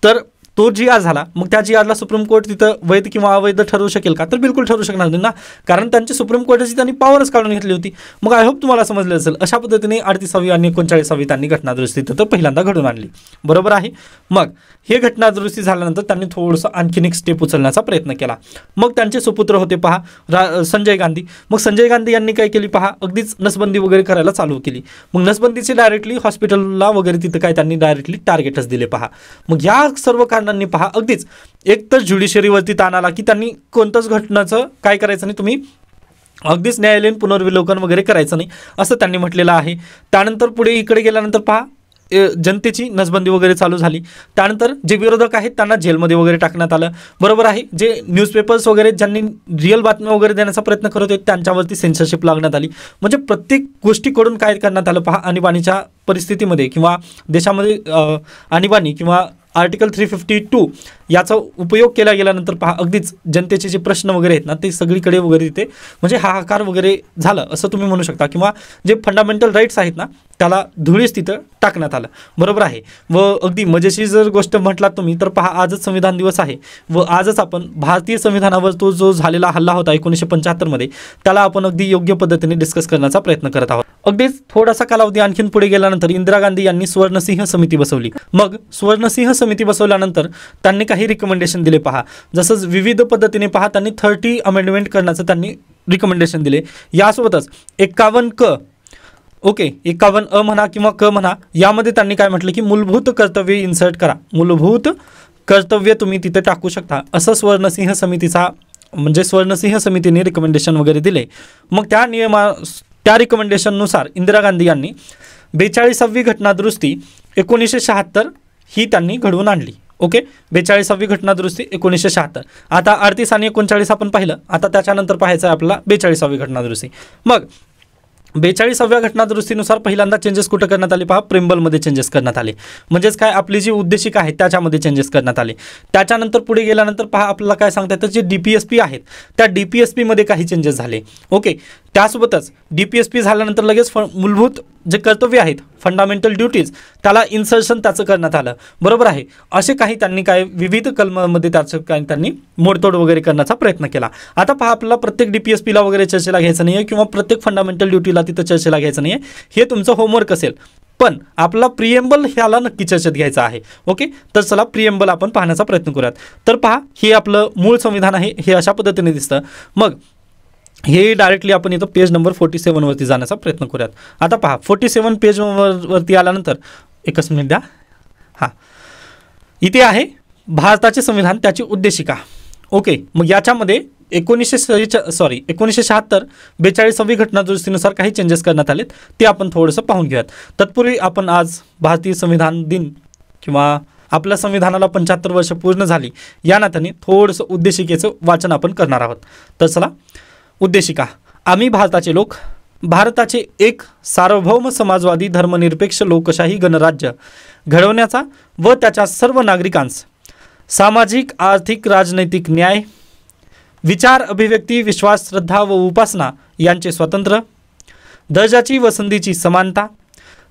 तर तो GR झाला, मग त्या GRला सुप्रीम कोर्ट तिथं वैध किंवा अवैध ठरवू शकेल का? तर बिलकुल ठरवू शकणार नाही ना, कारण त्यांची सुप्रीम कोर्टाची त्यांनी पॉवरच काढून घेतली होती. मग आय होप तुम्हाला समजलं असेल. अशा पद्धतीने 38वी आणि 39वी त्यांनी घटना दुरुस्ती तिथं पहिल्यांदा घडून आणली, बरोबर आहे. मग हे घटना दुरुस्ती झाल्यानंतर त्यांनी थोडंसं आणखीन एक स्टेप उचलण्याचा प्रयत्न केला. मग त्यांचे सुपुत्र होते पहा संजय गांधी. मग संजय गांधी यांनी काय केली पहा, अगदीच नसबंदी वगैरे करायला चालू केली. मग नसबंदीचे डायरेक्टली हॉस्पिटलला वगैरे तिथं काय त्यांनी डायरेक्टली टार्गेटच दिले पहा. मग या सर्व कारणांनी पहा अगदीच एक तर ज्युडिशरीवरती ताण आला की त्यांनी कोणत्याच घटनाचं काय करायचं नाही, तुम्ही अगदीच न्यायालयीन पुनर्विलोकन वगैरे करायचं नाही असं त्यांनी म्हटलेलं आहे. त्यानंतर पुढे इकडे गेल्यानंतर पहा जनतेची नसबंदी वगैरे चालू झाली. त्यानंतर जे विरोधक आहेत त्यांना जेलमध्ये वगैरे टाकण्यात आलं. बरोबर आहे. जे न्यूजपेपर्स वगैरे ज्यांनी रिअल बातम्या वगैरे देण्याचा प्रयत्न करत होते त्यांच्यावरती सेन्सरशिप लागण्यात आली. म्हणजे प्रत्येक गोष्टीकडून काय करण्यात आलं पहा. आणीबाणीच्या परिस्थितीमध्ये किंवा देशामध्ये आणीबाणी किंवा आर्टिकल 352 याचा उपयोग केला गेल्यानंतर पहा अगदीच जनतेचे जे प्रश्न वगैरे आहेत ना ते सगळीकडे वगैरे तिथे म्हणजे हाहाकार वगैरे झालं असं तुम्ही म्हणू शकता. किंवा जे फंडामेंटल राईट्स आहेत ना त्याला धुळीस तिथं टाकण्यात आलं. बरोबर आहे. व अगदी मजेशीर जर गोष्ट म्हटलात तुम्ही तर पहा आजच संविधान दिवस आहे व आजच आपण भारतीय संविधानावर तो जो झालेला हल्ला होता 1975 मध्ये त्याला आपण अगदी योग्य पद्धतीने डिस्कस करण्याचा प्रयत्न करत आहोत. अगदीच थोडासा कालावधी आणखीन पुढे गेल्यानंतर इंदिरा गांधी यांनी सुवर्णसिंह समिती बसवली. मग सुवर्णसिंह समिती बसवल्यानंतर त्यांनी काही रिकमेंडेशन दिले पहा. जसं विविध पद्धतीने पहा त्यांनी 30 अमेंडमेंट करण्याचं त्यांनी रिकमेंडेशन दिले. यासोबतच 51 क 51 अ म्हणा किंवा क म्हणा यामध्ये त्यांनी काय म्हटलं की मूलभूत कर्तव्य इन्सर्ट करा. मूलभूत कर्तव्य तुम्ही तिथे टाकू शकता असं सुवर्णसिंह समितीने रिकमेंडेशन वगैरे दिले. मग त्या रिकमेंडेशननुसार इंदिरा गांधी यांनी 42वी घटनादुरुस्ती 1976 ही त्यांनी घडवून आणली. 42वी घटनादुरुस्ती 1976. आता 38 आणि 39 आपण पाहिलं. आता त्याच्यानंतर पाहायचं आहे आपल्याला 42वी घटनादुरुस्ती. मग 42व्या घटनादुरुस्तीनुसार पहिल्यांदा चेंजेस कुठं करण्यात आले पहा. प्रेम्बलमध्ये चेंजेस करण्यात आले. म्हणजेच काय आपली जी उद्देशिका आहे त्याच्यामध्ये चेंजेस करण्यात आले. त्याच्यानंतर पुढे गेल्यानंतर पहा आपल्याला काय सांगता येतं जे DPSP आहेत त्या DPSP मध्ये काही चेंजेस झाले. त्यासोबतच DPSP झाल्यानंतर लगेच मूलभूत जे कर्तव्य आहेत फंडामेंटल ड्युटीज त्याला इन्सर्शन त्याचं करण्यात आलं. बरोबर आहे. असे काही त्यांनी काय विविध कलमामध्ये त्याचं काय त्यांनी मोडतोड वगैरे करण्याचा प्रयत्न केला. आता पहा आपल्याला प्रत्येक DPSPला वगैरे चर्चेला घ्यायचं नाही आहे किंवा प्रत्येक फंडामेंटल ड्युटीला तिथं चर्चेला घ्यायचं नाही आहे. हे तुमचं होमवर्क असेल. पण आपला प्रिएम्बल ह्याला नक्की चर्चेत घ्यायचा आहे. तर चला प्रिएम्बल आपण पाहण्याचा प्रयत्न करूयात. तर पहा हे आपलं मूळ संविधान आहे. हे अशा पद्धतीने दिसतं. मग हे डायरेक्टली आपण इथं पेज नंबर 47 वरती जाण्याचा प्रयत्न करूयात. आता पहा 47 पेज वरती आल्यानंतर एकच मिनिट द्या. इथे आहे भारताचे संविधान त्याची उद्देशिका. मग याच्यामध्ये 1976 42वी घटनादुरुस्तीनुसार काही चेंजेस करण्यात आलेत ते आपण थोडंसं पाहून घेऊयात. तत्पूर्वी आपण आज भारतीय संविधान दिन किंवा आपल्या संविधानाला 75 वर्ष पूर्ण झाली या नात्याने थोडंसं उद्देशिकेचं वाचन आपण करणार आहोत. तर चला उद्देशिका. आम्ही भारताचे लोक भारताचे एक सार्वभौम समाजवादी धर्मनिरपेक्ष लोकशाही गणराज्य घडवण्याचा व त्याच्या सर्व नागरिकांस सामाजिक आर्थिक राजनैतिक न्याय विचार अभिव्यक्ती विश्वास श्रद्धा व उपासना यांचे स्वातंत्र्य दर्जाची व संधीची समानता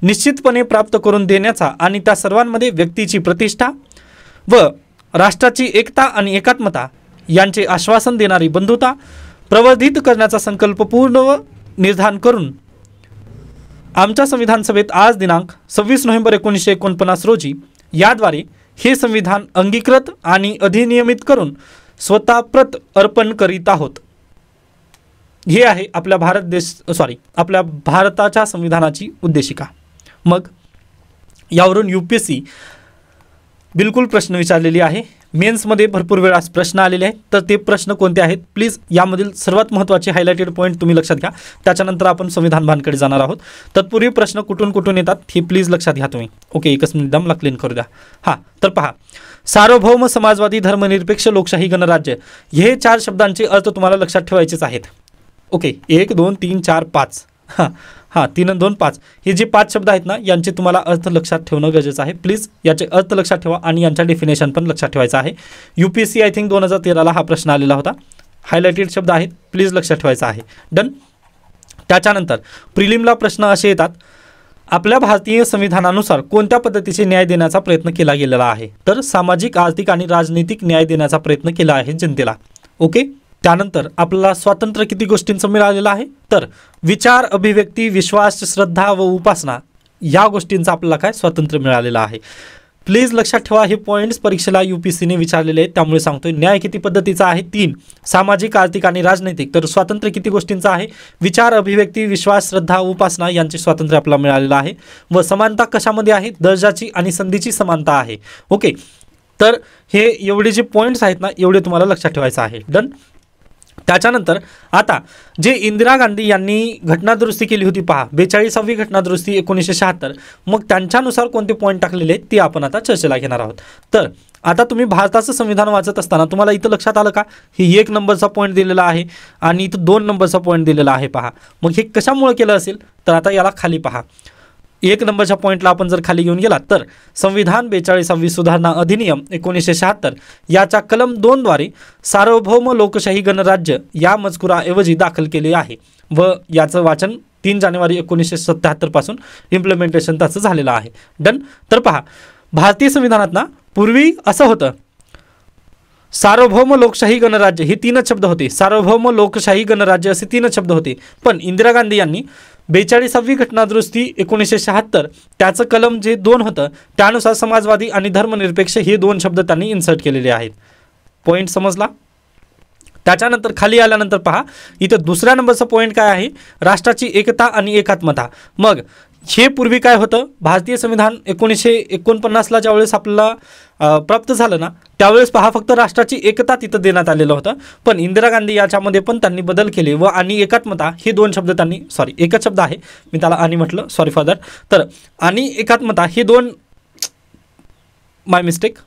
निश्चितपणे प्राप्त करून देण्याचा आणि त्या सर्वांमध्ये व्यक्तीची प्रतिष्ठा व राष्ट्राची एकता आणि एकात्मता यांचे आश्वासन देणारी बंधुता प्रवर्धित करण्याचा संकल्पपूर्ण निर्धार करून आमच्या संविधान सभेत आज दिनांक 26 नोव्हेंबर 1949 रोजी याद्वारे हे संविधान अंगीकृत आणि अधिनियमित करून स्वतः प्रत अर्पण करीत आहोत. हे आहे आपल्या आपल्या भारताच्या संविधानाची उद्देशिका. मग यावरून UPSC बिलकुल प्रश्न विचारलेली आहे. मेन्समध्ये भरपूर वेळा प्रश्न आलेले आहेत. तर ते प्रश्न कोणते आहेत प्लीज यामधील सर्वात महत्त्वाचे हायलाइटेड पॉईंट तुम्ही लक्षात घ्या. त्याच्यानंतर आपण संविधान भानकडे जाणार आहोत. तत्पूर्वी प्रश्न कुठून येतात हे प्लीज लक्षात घ्या तुम्ही. एकच मिनिट दमला क्लीन करू द्या. तर पहा सार्वभौम समाजवादी धर्मनिरपेक्ष लोकशाही गणराज्य हे 4 शब्दांचे अर्थ तुम्हाला लक्षात ठेवायचेच आहेत. 1 2 3 4 5 3 आणि 2 5 हे जे 5 शब्द आहेत ना यांचे तुम्हाला अर्थ लक्षात ठेवणं गरजेचं आहे. प्लीज याचे अर्थ लक्षात ठेवा आणि यांच्या डेफिनेशन पण लक्षात ठेवायचं आहे. UPSC आय थिंक 2013ला हा प्रश्न आलेला होता. हायलाइटेड शब्द आहेत प्लीज लक्षात ठेवायचा आहे. डन. त्याच्यानंतर प्रिलिमला प्रश्न असे येतात आपल्या भारतीय संविधानानुसार कोणत्या पद्धतीचे न्याय देण्याचा प्रयत्न केला गेलेला आहे. तर सामाजिक आर्थिक आणि राजनैतिक न्याय देण्याचा प्रयत्न केला आहे जनतेला. त्यानंतर आपल्याला स्वातंत्र्य किती गोष्टींचं मिळालेलं आहे तर विचार अभिव्यक्ती विश्वास श्रद्धा व उपासना या गोष्टींचं आपल्याला काय स्वातंत्र्य मिळालेलं आहे. प्लीज लक्षात ठेवा हे पॉईंट्स परीक्षेला UPSCने विचारलेले आहेत त्यामुळे सांगतोय. न्याय किती पद्धतीचा आहे 3 सामाजिक आर्थिक आणि राजनैतिक. तर स्वातंत्र्य किती गोष्टींचं आहे विचार अभिव्यक्ती विश्वास श्रद्धा उपासना यांचे स्वातंत्र्य आपल्याला मिळालेलं आहे. व समानता कशामध्ये आहे दर्जाची आणि संधीची समानता आहे. तर हे एवढे जे पॉईंट्स आहेत ना एवढे तुम्हाला लक्षात ठेवायचं आहे. डन. त्याच्यानंतर आता जे इंदिरा गांधी यांनी घटनादुरुस्ती केली होती पहा, 42वी घटनादुरुस्ती 1976, मग त्यांच्यानुसार कोणते पॉईंट टाकलेले आहेत ते आपण आता चर्चेला घेणार आहोत. तर आता तुम्ही भारताचं संविधान वाचत असताना तुम्हाला इथं लक्षात आलं का, ही 1 नंबरचा पॉईंट दिलेला आहे आणि इथं 2 नंबरचा पॉईंट दिलेला आहे पहा. मग हे कशामुळे केलं असेल, तर आता याला खाली पहा. 1 नंबरच्या पॉईंटला आपण जर खाली घेऊन गेला तर संविधान 42वी सुधारणा अधिनियम 1976 याच्या कलम 2 द्वारे सार्वभौम लोकशाही गणराज्य या मजकुराऐवजी दाखल केले आहे व याचं वाचन 3 जानेवारी 1977 पासून इम्प्लिमेंटेशन त्याचं झालेलं आहे. डन. तर पहा, भारतीय संविधानात ना पूर्वी असं होतं, सार्वभौम लोकशाही गणराज्य हे 3च शब्द होते, सार्वभौम लोकशाही गणराज्य असे 3च शब्द होते. पण इंदिरा गांधी यांनी 42वी घटनादुरुस्ती 1976 त्याचं कलम जे 2 होतं त्यानुसार समाजवादी आणि धर्मनिरपेक्ष हे 2 शब्द त्यांनी इन्सर्ट केलेले आहेत. पॉईंट समजला. त्याच्यानंतर खाली आल्यानंतर पहा, इथं दुसऱ्या नंबरचा पॉईंट काय आहे, राष्ट्राची एकता आणि एकात्मता. मग हे पूर्वी काय होतं, भारतीय संविधान 1949ला ज्यावेळेस आपल्याला प्राप्त झालं ना, त्यावेळेस पहा फक्त राष्ट्राची एकता तिथं देण्यात आलेलं होतं. पण इंदिरा गांधी याच्यामध्ये पण त्यांनी बदल केले व आणि एकात्मता हे 2 शब्द त्यांनी, सॉरी एकच शब्द आहे, मी त्याला आणि म्हटलं, सॉरी फॉर दॅट. तर आणि एकात्मता हे 2, माय मिस्टेक,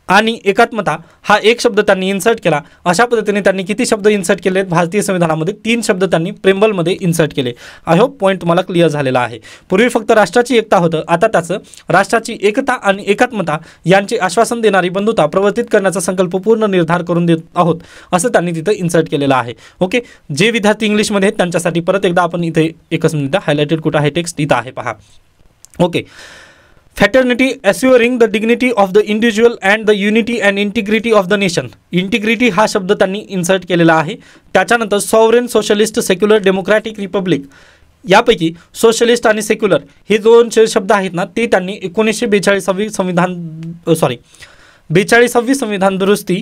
आणि एकात्मता हा 1 शब्द त्यांनी इन्सर्ट केला. अशा पद्धतीने त्यांनी किती शब्द इन्सर्ट केले भारतीय संविधानामध्ये, 3 शब्द त्यांनी प्रेम्बलमध्ये इन्सर्ट केले. आय होप पॉईंट तुम्हाला क्लिअर झालेला आहे. पूर्वी फक्त राष्ट्राची एकता होतं, आता त्याचं राष्ट्राची एकता आणि एकात्मता यांचे आश्वासन देणारी बंधुता प्रवर्तित करण्याचा संकल्प पूर्ण निर्धार करून देत आहोत असं त्यांनी तिथं इन्सर्ट केलेलं आहे. ओके, जे विद्यार्थी इंग्लिशमध्ये आहेत त्यांच्यासाठी परत एकदा आपण इथे एकच मिनिट, हायलाइटेड कुठं आहे टेक्स्ट, इथं आहे पहा. Okay, Fraternity assuring the dignity of the individual and the unity and integrity of the nation. Integrity हा शब्द त्यांनी इन्सर्ट केलेला आहे. त्याच्यानंतर sovereign socialist secular democratic Republic, यापैकी सोशलिस्ट आणि सेक्युलर हे 2 शब्द आहेत ना, ते त्यांनी 1942वी संविधान दुरुस्ती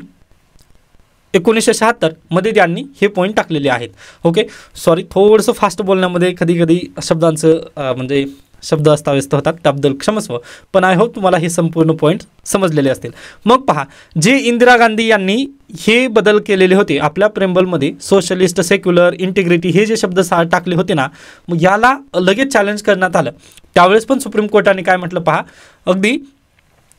1976 मध्ये त्यांनी हे पॉईंट टाकलेले आहेत. ओके, सॉरी थोडंसं फास्ट बोलण्यामध्ये कधी कधी शब्दांचं म्हणजे शब्द अस्ताव्यस्त होतात, त्याबद्दल क्षमस्व, पण आय होप तुम्हाला हे संपूर्ण पॉईंट समजलेले असतील. मग पहा, जे इंदिरा गांधी यांनी हे बदल केलेले होते आपल्या प्रेम्बलमध्ये, सोशलिस्ट, सेक्युलर, इंटिग्रिटी हे जे शब्द टाकले होते ना, मग याला लगेच चॅलेंज करण्यात आलं. त्यावेळेस पण सुप्रीम कोर्टाने काय म्हटलं पहा, अगदी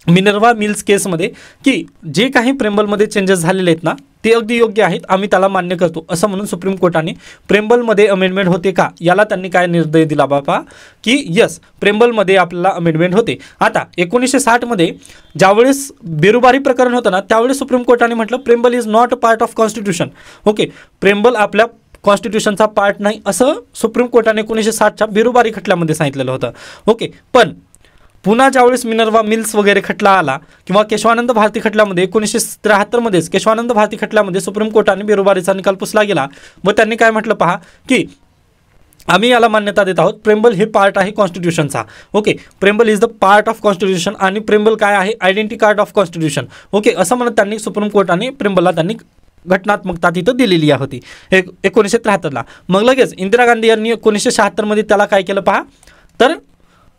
मिनर्वा मिल्स केसमध्ये, की जे काही प्रेम्बलमध्ये चेंजेस झालेले आहेत ना ते अगदी योग्य आहेत, आम्ही त्याला मान्य करतो असं म्हणून सुप्रीम कोर्टाने प्रेम्बलमध्ये अमेंडमेंट होते का याला त्यांनी काय निर्णय दिला बाबा, की यस प्रेम्बलमध्ये आपल्याला अमेंडमेंट होते. आता 1960 मध्ये ज्यावेळेस बेरुबारी प्रकरण होतं ना, त्यावेळेस सुप्रीम कोर्टाने म्हटलं preamble is not a part of constitution. Okay, preamble आपल्या कॉन्स्टिट्यूशनचा पार्ट नाही असं सुप्रीम कोर्टाने 1960च्या बेरुबारी खटल्यामध्ये सांगितलेलं होतं. ओके, पण पुन्हा ज्यावेळेस मिनर्वा मिल्स वगैरे खटला आला किंवा केशवानंद भारती खटल्यामध्ये 1973 मध्येच केशवानंद भारती खटल्यामध्ये सुप्रीम कोर्टाने बेरुबारीचा निकाल पुसला गेला व त्यांनी काय म्हटलं पहा, की आम्ही याला मान्यता देत आहोत, प्रेम्बल हे पार्ट आहे कॉन्स्टिट्यूशनचा. Okay, preamble is the part of constitution आणि प्रेम्बल काय आहे, identity card of constitution. Okay, असं म्हणत त्यांनी सुप्रीम कोर्टाने प्रेम्बलला त्यांनी घटनात्मकता तिथं दिलेली होती 1973ला. मग लगेच इंदिरा गांधी यांनी 1976 मध्ये त्याला काय केलं पहा, तर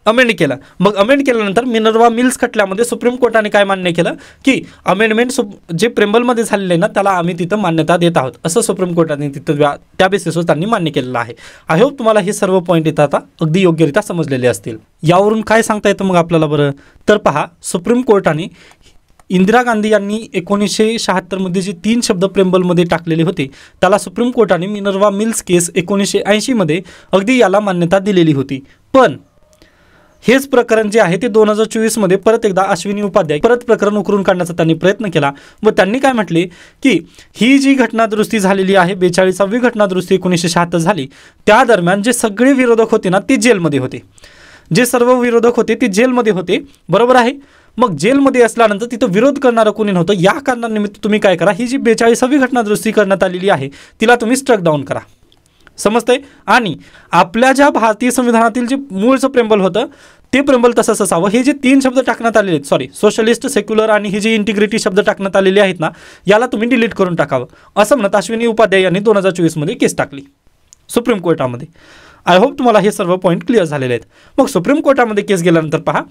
अमेंड केलं. मग अमेंड केल्यानंतर मिनर्वा मिल्स खटल्यामध्ये सुप्रीम कोर्टाने काय मान्य केलं, की अमेंडमेंट जे प्रेम्बलमध्ये झालेलं आहे ना त्याला आम्ही तिथं मान्यता देत आहोत असं सुप्रीम कोर्टाने तिथं त्या बेसिसवर त्यांनी मान्य केलेलं आहे. आय होप तुम्हाला हे सर्व पॉईंट इथं आता अगदी योग्यरित्या समजलेले असतील. यावरून काय सांगता येतं मग आपल्याला बरं, तर पहा सुप्रीम कोर्टाने इंदिरा गांधी यांनी 1976 मध्ये जे 3 शब्द प्रेम्बलमध्ये टाकलेले होते त्याला सुप्रीम कोर्टाने मिनर्वा मिल्स केस 1980 मध्ये अगदी याला मान्यता दिलेली होती. पण हेच प्रकरण जे आहे ते 2024 मध्ये परत एकदा अश्विनी उपाध्याय परत प्रकरण उकरून काढण्याचा त्यांनी प्रयत्न केला व त्यांनी काय म्हटले, की ही जी घटना दुरुस्ती झालेली आहे 42वी घटना दुरुस्ती 1976 झाली, त्या दरम्यान जे सगळे विरोधक होते ना ते जेलमध्ये होते, जे सर्व विरोधक होते ते जेलमध्ये होते, बरोबर आहे. मग जेलमध्ये असल्यानंतर तिथं विरोध करणारं कोणी नव्हतं. या कारणानिमित्त तुम्ही काय करा, ही जी 42वी घटना दुरुस्ती करण्यात आलेली आहे तिला तुम्ही स्ट्रक डाऊन करा, समजतंय. आणि आपल्या ज्या भारतीय संविधानातील जे मूळचं प्रेम्बल होतं ते प्रेम्बल तसंच असावं. हे जे 3 शब्द टाकण्यात आलेले आहेत, सॉरी सोशलिस्ट, सेक्युलर आणि हे जे इंटिग्रिटी शब्द टाकण्यात आलेले आहेत ना याला तुम्ही डिलीट करून टाकावं असं म्हणत अश्विनी उपाध्याय यांनी 2024 मध्ये केस टाकली सुप्रीम कोर्टामध्ये. आय होप तुम्हाला हे सर्व पॉईंट क्लिअर झालेले आहेत. मग सुप्रीम कोर्टामध्ये केस गेल्यानंतर पहा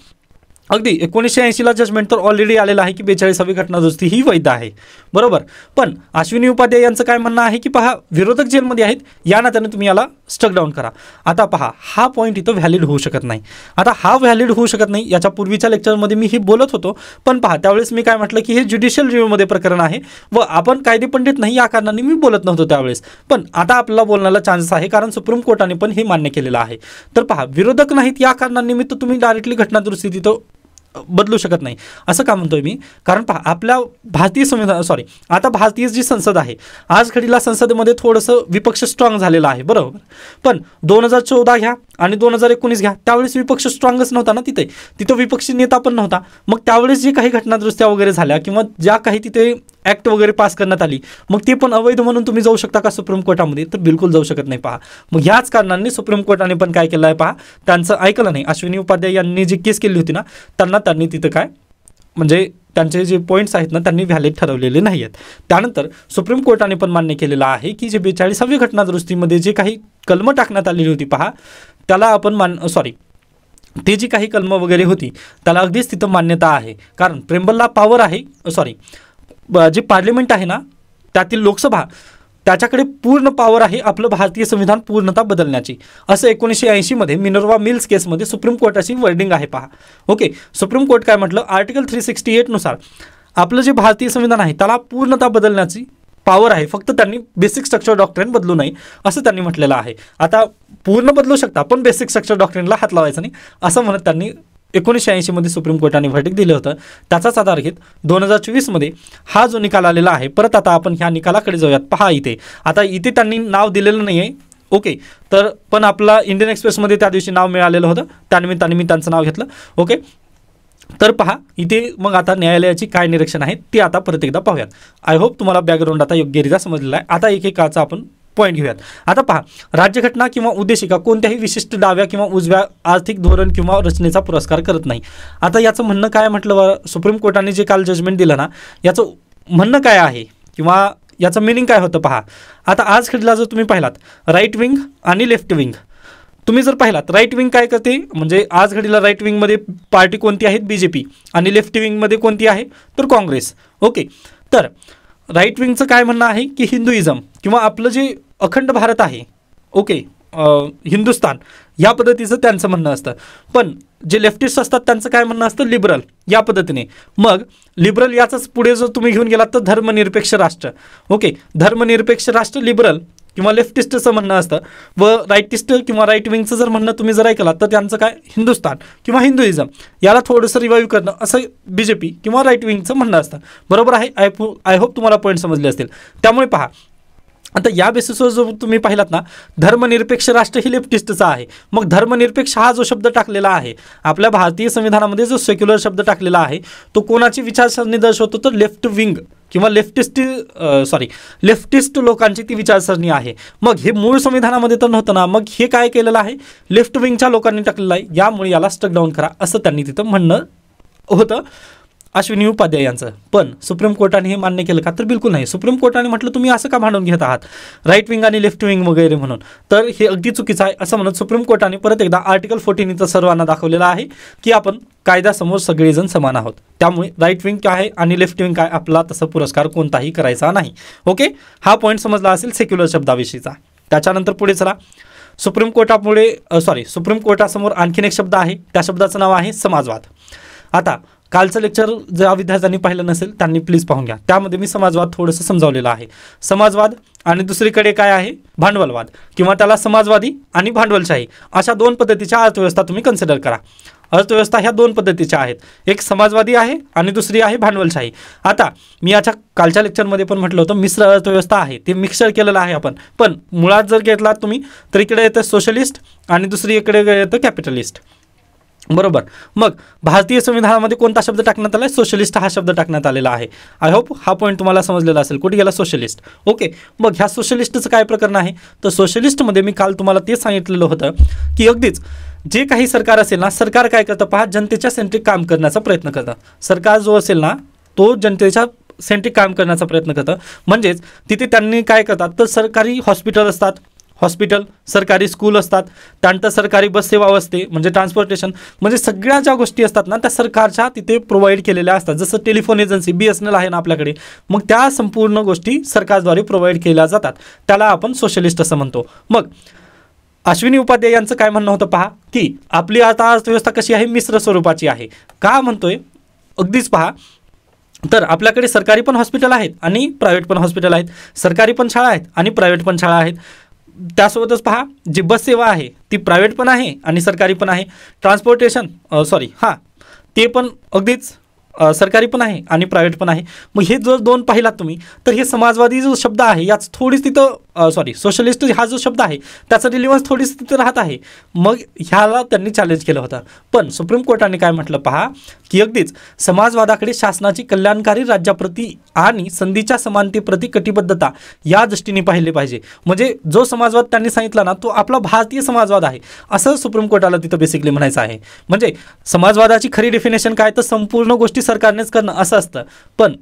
अगदी 1980ला जजमेंट तर ऑलरेडी आलेलं आहे की 42वी घटनादुरुस्ती ही वैध आहे, बरोबर. पण अश्विनी उपाध्याय यांचं काय म्हणणं आहे की पहा, विरोधक जेलमध्ये आहेत या नात्याने तुम्ही याला स्टक डाऊन करा. आता पहा, हा पॉईंट इथं व्हॅलिड होऊ शकत नाही. आता हा व्हॅलिड होऊ शकत नाही, याच्या पूर्वीच्या लेक्चरमध्ये मी हे बोलत होतो, पण पहा त्यावेळेस मी काय म्हटलं की हे ज्युडिशियल रिव्ह्यूमध्ये प्रकरण आहे व आपण कायदे पंडित नाही या कारणाने मी बोलत नव्हतो त्यावेळेस. पण आता आपल्याला बोलण्याला चान्सेस आहे, कारण सुप्रीम कोर्टाने पण हे मान्य केलेलं आहे. तर पहा, विरोधक नाहीत या कारणानिमित्त तुम्ही डायरेक्टली घटनादुरुस्ती तिथं बदलू शकत नाही. असं का म्हणतोय मी, कारण पहा आपल्या भारतीय संविधान आता भारतीय जी संसद आहे, आज घडीला संसदेमध्ये थोडंसं विपक्ष स्ट्रॉंग झालेला आहे, बरोबर. पण 2014 घ्या आणि 2019 घ्या, त्यावेळेस विपक्ष स्ट्रॉंगच नव्हता ना, तिथं विपक्षी नेता पण नव्हता. मग त्यावेळेस जे काही घटनादुरुस्त्या वगैरे झाल्या किंवा ज्या काही तिथे ॲक्ट वगैरे पास करण्यात आली, मग ते पण अवैध म्हणून तुम्ही जाऊ शकता का सुप्रीम कोर्टामध्ये? तर बिलकुल जाऊ शकत नाही. पहा, मग ह्याच कारणाने सुप्रीम कोर्टाने पण काय केलं आहे पहा, त्यांचं ऐकलं नाही. अश्विनी उपाध्याय यांनी जी केस केली होती ना, त्यांनी तिथं काय म्हणजे त्यांचे जे पॉईंट्स आहेत ना, त्यांनी व्हॅलिड ठरवलेले नाही आहेत. त्यानंतर सुप्रीम कोर्टाने पण मान्य केलेलं आहे की जे 42वी घटनादुरुस्तीमध्ये जे काही कलमं टाकण्यात आलेली होती पहा, त्याला आपण ते जी काही कलमं वगैरे होती त्याला अगदीच तिथं मान्यता आहे. कारण प्रेम्बलला पॉवर आहे, जे पार्लिमेंट आहे ना, त्यातील लोकसभा, त्याच्याकडे पूर्ण पॉवर आहे आपलं भारतीय संविधान पूर्णतः बदलण्याची. असं 1980मध्ये मिनर्वा मिल्स केसमध्ये सुप्रीम कोर्टाची वर्डिंग आहे पहा. ओके, सुप्रीम कोर्ट काय म्हटलं, आर्टिकल 368 नुसार आपलं जे भारतीय संविधान आहे त्याला पूर्णतः बदलण्याची पॉवर आहे, फक्त त्यांनी बेसिक स्ट्रक्चर डॉक्ट्रिन बदलू नये असं त्यांनी म्हटलेलं आहे. आता पूर्ण बदलू शकता पण बेसिक स्ट्रक्चर डॉक्ट्रिनला हात लावायचा नाही असं म्हणत त्यांनी 1980मध्ये सुप्रीम कोर्टाने व्हर्डिक्ट दिलं होतं. त्याचाच आधार घेत 2024मध्ये हा जो निकाल आलेला आहे, परत आता आपण ह्या निकालाकडे जाऊयात. पहा इथे त्यांनी नाव दिलेलं नाही आहे, ओके. तर पण आपला इंडियन एक्सप्रेसमध्ये त्या दिवशी नाव मिळालेलं होतं, त्यानिमित्ताने मी त्यांचं नाव घेतलं, ओके. तर पहा इथे मग आता न्यायालयाची काय निरीक्षण आहे ते आता परत एकदा पाहूयात. आय होप तुम्हाला बॅकग्राऊंड आता योग्यरित्या समजलेला आहे. आता एकेकाचा आपण पॉईंट घेऊयात. आता पहा, राज्यघटना किंवा उद्देशिका कोणत्याही विशिष्ट डाव्या किंवा उजव्या आर्थिक धोरण किंवा रचनेचा पुरस्कार करत नाही. आता याचं म्हणणं काय म्हटलं, सुप्रीम कोर्टाने जे काल जजमेंट दिलं ना, याचं म्हणणं काय आहे किंवा याचं मिनिंग काय होतं पहा. आता आज घडला जर तुम्ही पाहिलात, राईट विंग आणि लेफ्ट विंग, तुम्ही जर पाहिलात राईट विंग काय करते, म्हणजे आज घडीला राईट विंगमध्ये पार्टी कोणती आहेत, BJP, आणि लेफ्ट विंगमध्ये कोणती आहे तर काँग्रेस, ओके. तर राईट विंगचं काय म्हणणं आहे की हिंदुइझम किंवा आपलं जे अखंड भारत आहे, ओके, हिंदुस्तान, या पद्धतीचं त्यांचं म्हणणं असतं. पण जे लेफ्टिस्ट असतात त्यांचं काय म्हणणं असतं, लिबरल या पद्धतीने. मग लिबरल याचाच पुढे जर तुम्ही घेऊन गेलात तर धर्मनिरपेक्ष राष्ट्र, ओके. धर्मनिरपेक्ष राष्ट्र लिबरल किंवा लेफ्टिस्टचं म्हणणं असतं. व राईटिस्ट किंवा राईट विंगचं जर म्हणणं तुम्ही जर ऐकलात तर त्यांचं काय, हिंदुस्तान किंवा हिंदुइझम, याला थोडंसं रिवाईव्ह करणं असं BJP किंवा राईट विंगचं म्हणणं असतं, बरोबर आहे. आय होप तुम्हाला पॉईंट समजले असतील. त्यामुळे पहा, आता या बेसिसवर जो तुम्ही पाहिलात ना, धर्मनिरपेक्ष राष्ट्र ही लेफ्टिस्टचा आहे. मग धर्मनिरपेक्ष हा जो शब्द टाकलेला आहे आपल्या भारतीय संविधानामध्ये, जो सेक्युलर शब्द टाकलेला आहे, तो कोणाची विचारसरणी दर्शवतो तर लेफ्ट विंग किंवा लेफ्टिस्ट लोकांची ती विचारसरणी आहे. मग हे मूळ संविधानामध्ये तर नव्हतं ना, मग हे काय केलेलं आहे, लेफ्ट विंगच्या लोकांनी टाकलेलं आहे, यामुळे याला स्टक डाऊन करा असं त्यांनी तिथं म्हणणं होतं अश्विनी उपाध्याय यांचं. पण सुप्रीम कोर्टाने हे मान्य केलं का तर बिलकुल नाही. सुप्रीम कोर्टाने म्हटलं तुम्ही असं का भांडून घेत आहात राईट विंग आणि लेफ्ट विंग वगैरे म्हणून, तर हे अगदी चुकीचं आहे असं म्हणत सुप्रीम कोर्टाने परत एकदा आर्टिकल 14 इथं सर्वांना दाखवलेलं आहे की आपण कायद्यासमोर सगळेजण समान आहोत. त्यामुळे राईट विंग काय आहे आणि लेफ्ट विंग काय, आपला तसा पुरस्कार कोणताही करायचा नाही, ओके. हा पॉईंट समजला असेल सेक्युलर शब्दाविषयीचा. त्याच्यानंतर पुढे चला, सुप्रीम कोर्टासमोर आणखीन एक शब्द आहे, त्या शब्दाचं नाव आहे समाजवाद. आता कालचं लेक्चर ज्या विद्यार्थ्यांनी पाहिलं नसेल त्यांनी प्लीज पाहून घ्या, त्यामध्ये मी समाजवाद थोडंसं समजावलेलं आहे. समाजवाद आणि दुसरीकडे काय आहे, भांडवलवाद किंवा त्याला समाजवादी आणि भांडवलशाही अशा दोन पद्धतीच्या अर्थव्यवस्था तुम्ही कन्सिडर करा. अर्थव्यवस्था ह्या दोन पद्धतीच्या आहेत, एक समाजवादी आहे आणि दुसरी आहे भांडवलशाही. आता मी याच्या कालच्या लेक्चरमध्ये पण म्हटलं होतं मिश्र अर्थव्यवस्था आहे, ते मिक्सर केलेलं आहे आपण. पण मुळात जर घेतलात तुम्ही तर इकडे येतं सोशलिस्ट आणि दुसरी इकडे येतं कॅपिटलिस्ट, बरोबर. मग भारतीय संविधानामध्ये कोणता शब्द टाकण्यात आला आहे, सोशलिस्ट हा शब्द टाकण्यात आलेला आहे. आय होप हा पॉईंट तुम्हाला समजलेला असेल. कुठे गेला, सोशलिस्ट, ओके. मग ह्या सोशलिस्टचं काय प्रकरण आहे तर सोशलिस्टमध्ये मी काल तुम्हाला ते सांगितलेलं होतं की अगदीच जे काही सरकार असेल ना, सरकार काय करतं पहा, जनतेच्या सेंट्रिक काम करण्याचा प्रयत्न करतं. सरकार जो असेल ना तो जनतेच्या सेंट्रिक काम करण्याचा प्रयत्न करतं. म्हणजेच तिथे त्यांनी काय करतात तर सरकारी हॉस्पिटल असतात, हॉस्पिटल, सरकारी स्कूल असतात, त्यानंतर सरकारी बस सेवा असते म्हणजे ट्रान्सपोर्टेशन, म्हणजे सगळ्या ज्या गोष्टी असतात ना त्या सरकारच्या तिथे प्रोव्हाइड केलेल्या असतात. जसं टेलिफोन एजन्सी BSNL आहे ना आपल्याकडे, मग त्या संपूर्ण गोष्टी सरकारद्वारे प्रोव्हाइड केल्या जातात. त्याला आपण सोशलिस्ट असं म्हणतो. मग अश्विनी उपाध्याय यांचं काय म्हणणं होतं पहा, की आपली आता अर्थव्यवस्था कशी आहे, मिश्र स्वरूपाची आहे. का म्हणतोय अगदीच पहा, तर आपल्याकडे सरकारी पण हॉस्पिटल आहेत आणि प्रायव्हेट पण हॉस्पिटल आहेत, सरकारी पण शाळा आहेत आणि प्रायव्हेट पण शाळा आहेत. त्यासोबतच पहा, जी बस सेवा आहे ती प्रायव्हेट पण आहे आणि सरकारी पण आहे. ट्रान्सपोर्टेशन ते पण अगदीच सरकारी पण आहे आणि प्रायव्हेट पण आहे. मग हे जर दोन पाहिलात तुम्ही, तर हे समाजवादी जो शब्द आहे याच थोडीच तिथं सोशलिस्ट हा जो शब्द आहे त्याचा रिलिव्हन्स थोडीच तिथे राहत आहे. मग ह्याला त्यांनी चॅलेंज केलं होतं. पण सुप्रीम कोर्टाने काय म्हटलं पहा, की अगदीच समाजवादाकडे शासनाची कल्याणकारी राज्याप्रती आणि संधीच्या समानतेप्रती कटिबद्धता या दृष्टीने पाहिले पाहिजे. म्हणजे जो समाजवाद त्यांनी सांगितला ना तो आपला भारतीय समाजवाद आहे असं सुप्रीम कोर्टाला तिथं बेसिकली म्हणायचं आहे. म्हणजे समाजवादाची खरी डेफिनेशन काय, तर संपूर्ण गोष्टी सरकारनेच करणं असं असतं. पण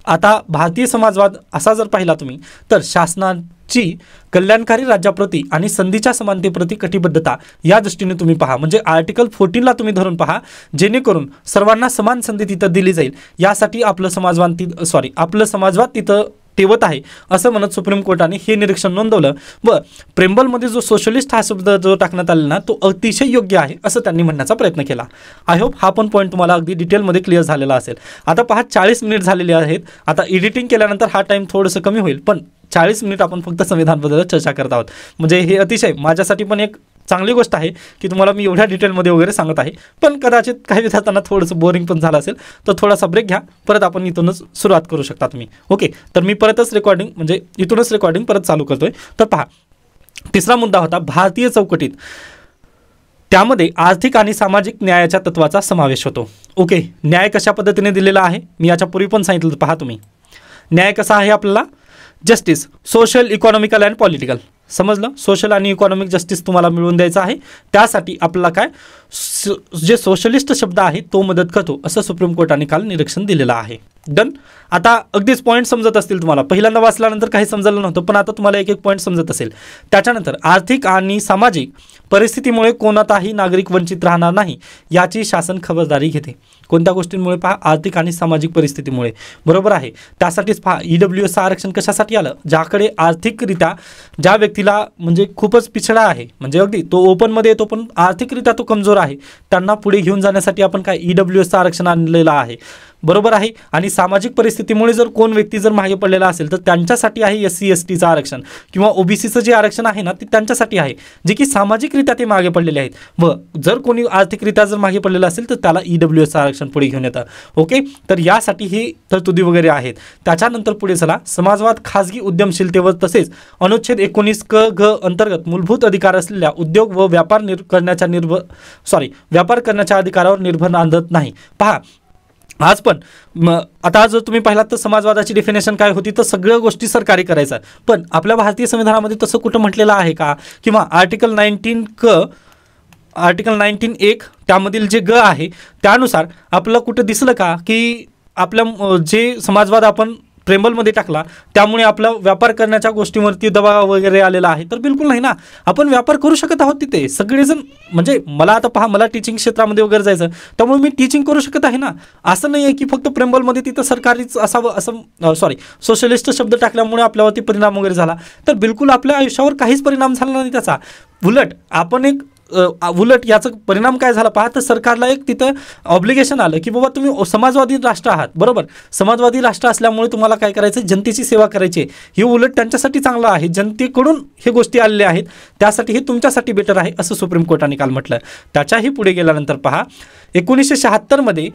आता भारतीय समाजवाद असा जर पाहिला तुम्ही, तर शासनाची कल्याणकारी राज्याप्रती आणि संधीच्या समानतेप्रती कटिबद्धता या दृष्टीने तुम्ही पहा. म्हणजे आर्टिकल 14ला तुम्ही धरून पहा, जेणेकरून सर्वांना समान संधी तिथं दिली जाईल यासाठी आपलं समाजवाद तिथं ठेवत आहे असं म्हणत सुप्रीम कोर्टाने हे निरीक्षण नोंदवलं. व प्रेम्बलमध्ये जो सोशलिस्ट हा शब्द जो टाकण्यात आलेला ना तो अतिशय योग्य आहे असं त्यांनी म्हणण्याचा प्रयत्न केला. आय होप हा पण पॉईंट तुम्हाला अगदी डिटेलमध्ये क्लिअर झालेला असेल. आता पहा 40 मिनिट झालेले आहेत. आता एडिटिंग केल्यानंतर हा टाईम थोडंसं कमी होईल, पण 40 मिनिट आपण फक्त संविधानबद्दल चर्चा करत आहोत. म्हणजे हे अतिशय माझ्यासाठी पण एक चांगली गोष्ट आहे की तुम्हाला मी एवढ्या डिटेलमध्ये वगैरे सांगत आहे. पण कदाचित काही विद्यार्थ्यांना थोडंसं बोरिंग पण झालं असेल तर थोडासा ब्रेक घ्या, परत आपण इथूनच सुरुवात करू शकता तुम्ही. ओके, तर मी इथूनच रेकॉर्डिंग परत चालू करतोय. तर पहा, तिसरा मुद्दा होता भारतीय चौकटीत, त्यामध्ये आर्थिक आणि सामाजिक न्यायाच्या तत्वाचा समावेश होतो. ओके, न्याय कशा पद्धतीने दिलेला आहे मी याच्यापूर्वी पण सांगितलं. पहा तुम्ही, न्याय कसा आहे आपल्याला, justice, social, economical and political. समजलं, सोशल आणि इकॉनॉमिक जस्टिस तुम्हाला मिळवून द्यायचं आहे. त्यासाठी आपल्याला काय जे सोशलिस्ट शब्द आहे तो मदत करतो असं सुप्रीम कोर्टाने काल निरीक्षण दिलेलं आहे. डन. आता अगदीच पॉईंट समजत असतील तुम्हाला, पहिल्यांदा वाचल्यानंतर काही समजलं नव्हतं, पण आता तुम्हाला एक एक पॉईंट समजत असेल. त्याच्यानंतर आर्थिक आणि सामाजिक परिस्थितीमुळे कोणताही नागरिक वंचित राहणार नाही याची शासन खबरदारी घेते. कोणत्या गोष्टींमुळे पहा, आर्थिक आणि सामाजिक परिस्थितीमुळे. बरोबर आहे. त्यासाठीच पहा EWS आरक्षण कशासाठी आलं, ज्याकडे आर्थिकरित्या ज्या व्यक्तीला म्हणजे खूपच पिछडा आहे, म्हणजे अगदी तो ओपनमध्ये येतो पण आर्थिकरित्या तो कमजोर आहे, त्यांना पुढे घेऊन जाण्यासाठी आपण काय EWS आरक्षण आणलेलं आहे. बरोबर आहे. आणि सामाजिक परिस्थितीमुळे जर कोण व्यक्ती जर मागे पडलेला असेल तर त्यांच्यासाठी आहे SC STचं आरक्षण किंवा OBCचं जे आरक्षण आहे ना ते त्यांच्यासाठी आहे, जे की सामाजिकरित्या ते मागे पडलेले आहेत. व जर कोणी आर्थिकरित्या जर मागे पडलेलं असेल तर त्याला EWS आरक्षण पुढे घेऊन येतं. ओके, तर यासाठी ही तरतुदी वगैरे आहेत. त्याच्यानंतर पुढे चला, समाजवाद खाजगी उद्यमशीलतेवर तसेच अनुच्छेद 19 क ग अंतर्गत मूलभूत अधिकार असलेल्या उद्योग व व्यापार करण्याच्या अधिकारावर निर्भर नांदत नाही. पहा, आज पण आता जर तुम्ही पाहिलात तर समाजवादाची डेफिनेशन काय होती, तर सगळ्या गोष्टी सरकारी करायचं. पण आपल्या भारतीय संविधानामध्ये तसं कुठं म्हटलेलं आहे का, किंवा आर्टिकल 19(1) त्यामधील जे ग आहे त्यानुसार आपलं कुठं दिसलं का की आपल्या जे समाजवाद आपण प्रेम्बलमध्ये टाकला त्यामुळे आपला व्यापार करण्याच्या गोष्टीवरती दबाव वगैरे आलेला आहे? तर बिलकुल नाही ना. आपण व्यापार करू शकत आहोत तिथे सगळेजण. म्हणजे मला आता पहा, मला टीचिंग क्षेत्रामध्ये वगैरे जायचं, त्यामुळे मी टीचिंग करू शकत आहे ना. असं नाही आहे की फक्त प्रेम्बलमध्ये तिथं सरकारीच असावं असं सोशलिस्ट शब्द टाकल्यामुळे आपल्यावरती परिणाम वगैरे झाला. तर बिलकुल आपल्या आयुष्यावर काहीच परिणाम झाला नाही त्याचा. उलट याचा परिणाम काय झाला पहा, तर सरकारला एक तिथं ऑब्लिगेशन आलं की बाबा तुम्ही समाजवादी राष्ट्र आहात. बरोबर, समाजवादी राष्ट्र असल्यामुळे तुम्हाला काय करायचं, जनतेची सेवा करायची. हे उलट त्यांच्यासाठी चांगलं आहे, जनतेकडून हे गोष्टी आलेल्या आहेत, त्यासाठी हे तुमच्यासाठी बेटर आहे असं सुप्रीम कोर्टाने काल म्हटलं. त्याच्याही पुढे गेल्यानंतर पहा, 1976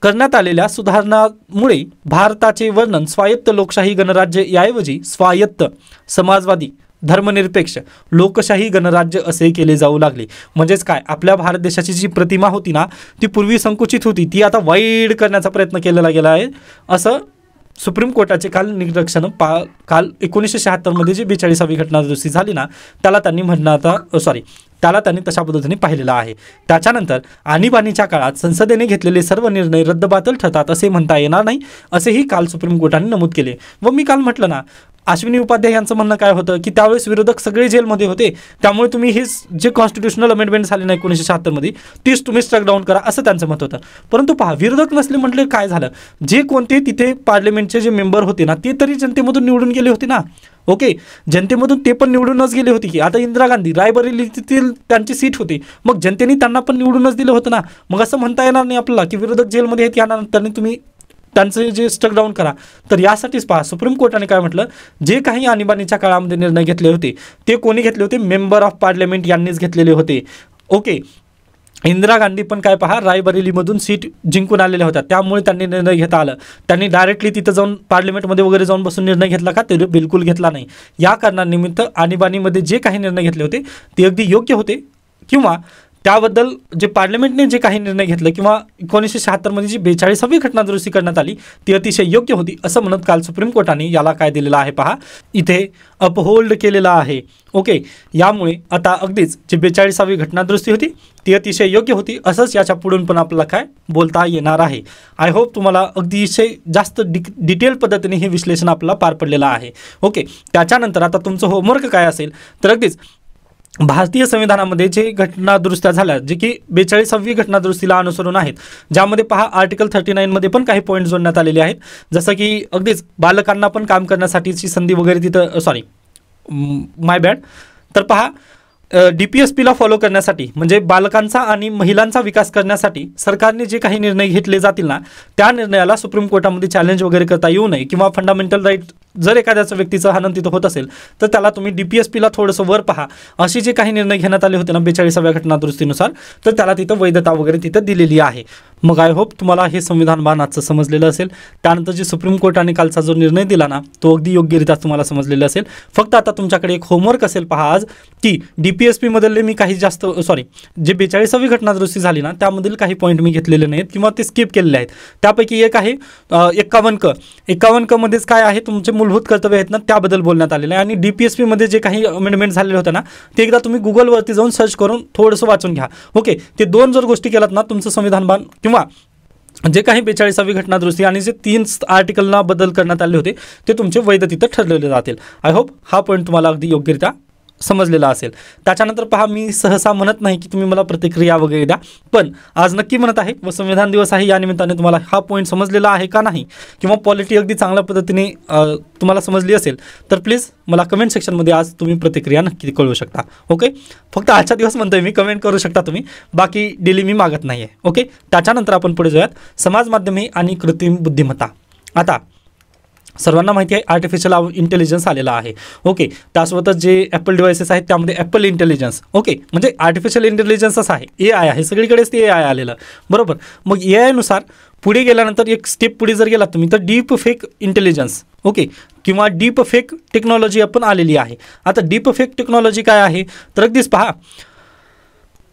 करण्यात आलेल्या सुधारणांमुळे भारताचे वर्णन स्वायत्त लोकशाही गणराज्य याऐवजी स्वायत्त समाजवादी धर्मनिरपेक्ष लोकशाही गणराज्य असे केले जाऊ लागले. म्हणजेच काय, आपल्या भारत देशाची जी प्रतिमा होती ना ती पूर्वी संकुचित होती, ती आता वाईड करण्याचा प्रयत्न केलेला गेला आहे असं सुप्रीम कोर्टाचे काल निरीक्षण काल 1976 जी 42वी घटना दुरुस्ती झाली ना त्याला त्यांनी तशा पद्धतीने पाहिलेलं आहे. त्याच्यानंतर आणीबाणीच्या काळात संसदेने घेतलेले सर्व निर्णय रद्दबातल ठरतात असे म्हणता येणार नाही असेही काल सुप्रीम कोर्टाने नमूद केले. व मी काल म्हटलं ना, अश्विनी उपाध्याय यांचं म्हणणं काय होतं की त्यावेळेस विरोधक सगळे जेलमध्ये होते, त्यामुळे तुम्ही हे जे कॉन्स्टिट्युशनल अमेंडमेंट झाली ना 1976 मध्ये तीच तुम्ही स्ट्रक डाऊन करा असं त्यांचं मत होतं. परंतु पहा, विरोधक नसले म्हटले काय झालं, जे कोणते तिथे पार्लमेंटचे जे मेंबर होते ना ते तरी जनतेमधून निवडून गेले होते ना. ओके, जनतेमधून ते पण निवडूनच गेले होते की आता इंदिरा गांधी रायबरेलीतील त्यांची सीट होती, मग जनतेने त्यांना पण निवडूनच दिलं होतं ना. मग असं म्हणता येणार नाही आपल्याला की विरोधक जेलमध्ये आहेत यानंतर तुम्ही त्यांचं जे स्ट्रक डाऊन करा. तर यासाठीच पहा, सुप्रीम कोर्टाने काय म्हटलं, जे काही आणीबाणीच्या काळामध्ये निर्णय घेतले होते ते कोणी घेतले होते, मेंबर ऑफ पार्लमेंट यांनीच घेतलेले होते. ओके, इंदिरा गांधी पण काय पहा रायबरेलीमधून सीट जिंकून आलेल्या होत्या, त्यामुळे त्यांनी निर्णय घेता आलं. त्यांनी डायरेक्टली तिथं जाऊन पार्लमेंटमध्ये वगैरे जाऊन बसून निर्णय घेतला का, ते बिलकुल घेतला नाही. या कारणानिमित्त आणीबाणीमध्ये जे काही निर्णय घेतले होते ते अगदी योग्य होते, किंवा त्याबद्दल जे पार्लमेंटने जे काही निर्णय घेतले किंवा 1976 मध्ये जी 42वी घटना दुरुस्ती करण्यात आली ती अतिशय योग्य होती असं म्हणत काल सुप्रीम कोर्टाने याला काय दिलेलं आहे पहा, इथे अपहोल्ड केलेलं आहे. ओके, यामुळे आता अगदीच जी 42वी घटना दुरुस्ती होती ती अतिशय योग्य होती, असंच याच्या पुढून पण आपल्याला काय बोलता येणार आहे. आय होप तुम्हाला अगदीशय जास्त डिटेल पद्धतीने हे विश्लेषण आपल्याला पार पडलेलं आहे. ओके, त्याच्यानंतर आता तुमचं होमवर्क काय असेल तर अगदीच भारतीय संविधानामध्ये जे घटना दुरुस्त्या झाल्या जे की 42वी घटना दुरुस्तीला अनुसरून आहेत, ज्यामध्ये पहा आर्टिकल 39 मध्ये पण काही पॉईंट जोडण्यात आलेले आहेत, जसं की अगदीच बालकांना पण काम करण्यासाठीची संधी वगैरे तिथं माय बॅड. तर पहा DPSPला फॉलो करण्यासाठी म्हणजे बालकांचा आणि महिलांचा विकास करण्यासाठी सरकारने जे काही निर्णय घेतले जातील ना त्या निर्णयाला सुप्रीम कोर्टामध्ये चॅलेंज वगैरे करता येऊ नये, किंवा फंडामेंटल राईट जर एखाद्याचं व्यक्तीचं हनन तिथं होत असेल तर त्याला तुम्ही DPSPला थोडंसं वर पहा, असे जे काही निर्णय घेण्यात आले होते ना 42व्या घटना दुरुस्तीनुसार, तर त्याला तिथं वैधता वगैरे तिथं दिलेली आहे. मग आय होप तुम्हाला हे संविधान बाणाचं समजलेलं असेल. त्यानंतर जे सुप्रीम कोर्टाने कालचा जो निर्णय दिला ना तो अगदी योग्यरित्या तुम्हाला समजलेला असेल. फक्त आता तुमच्याकडे एक होमवर्क असेल पहा आज, की DPSP मधले मी काही जास्त जे 42वी घटना दुरुस्ती झाली ना त्यामधील काही पॉईंट मी घेतलेले नाहीत किंवा ते स्किप केलेले आहेत. त्यापैकी एक आहे 51 क मध्येच काय आहे तुमचे मूलभूत कर्तव्य आहेत ना त्याबद्दल बोलण्यात आलेलं आहे. आणि DPSP मध्ये जे काही अमेंडमेंट झालेले होते ना ते एकदा तुम्ही गुगलवरती जाऊन सर्च करून थोडंसं वाचून घ्या. ओके, ते दोन जर गोष्टी केलात ना तुमचं संविधान बाण किंवा जे काही 42वी घटना दुरुस्ती आणि जे 3 आर्टिकलना बदल करण्यात आले होते ते तुमचे वैध तिथं ठरलेले जातील. आय होप हा पॉईंट तुम्हाला अगदी योग्यरित्या समजलेला असेल. त्याच्यानंतर पहा, मी सहसा म्हणत नाही की तुम्ही मला प्रतिक्रिया वगैरे द्या, पण आज नक्की म्हणत आहे व संविधान दिवस आहे या निमित्ताने तुम्हाला हा पॉईंट समजलेला आहे का नाही, किंवा पॉलिटी अगदी चांगल्या पद्धतीने तुम्हाला समजली असेल तर प्लीज मला कमेंट सेक्शनमध्ये आज तुम्ही प्रतिक्रिया नक्की कळवू शकता. ओके, फक्त आजच्या दिवस म्हणतोय मी, कमेंट करू शकता तुम्ही, बाकी डेली मी मागत नाही आहे. ओके, त्याच्यानंतर आपण पुढे जाऊयात समाज माध्यमे आणि कृत्रिम बुद्धिमत्ता. आता सर्वांना माहिती आहे आर्टिफिशियल इंटेलिजन्स आलेला आहे. ओके, त्यासोबतच जे ॲपल डिव्हाइसेस आहेत त्यामध्ये ॲपल इंटेलिजन्स. ओके, म्हणजे आर्टिफिशियल इंटेलिजन्सच आहे, AI आहे, सगळीकडेच ते AI आलेलं बरोबर. मग AI नुसार पुढे गेल्यानंतर एक स्टेप पुढे जर गेलात तुम्ही तर डीप फेक इंटेलिजन्स. ओके, किंवा डीप फेक टेक्नॉलॉजी आपण आलेली आहे. आता डीप फेक टेक्नॉलॉजी काय आहे तर अगदीच पहा,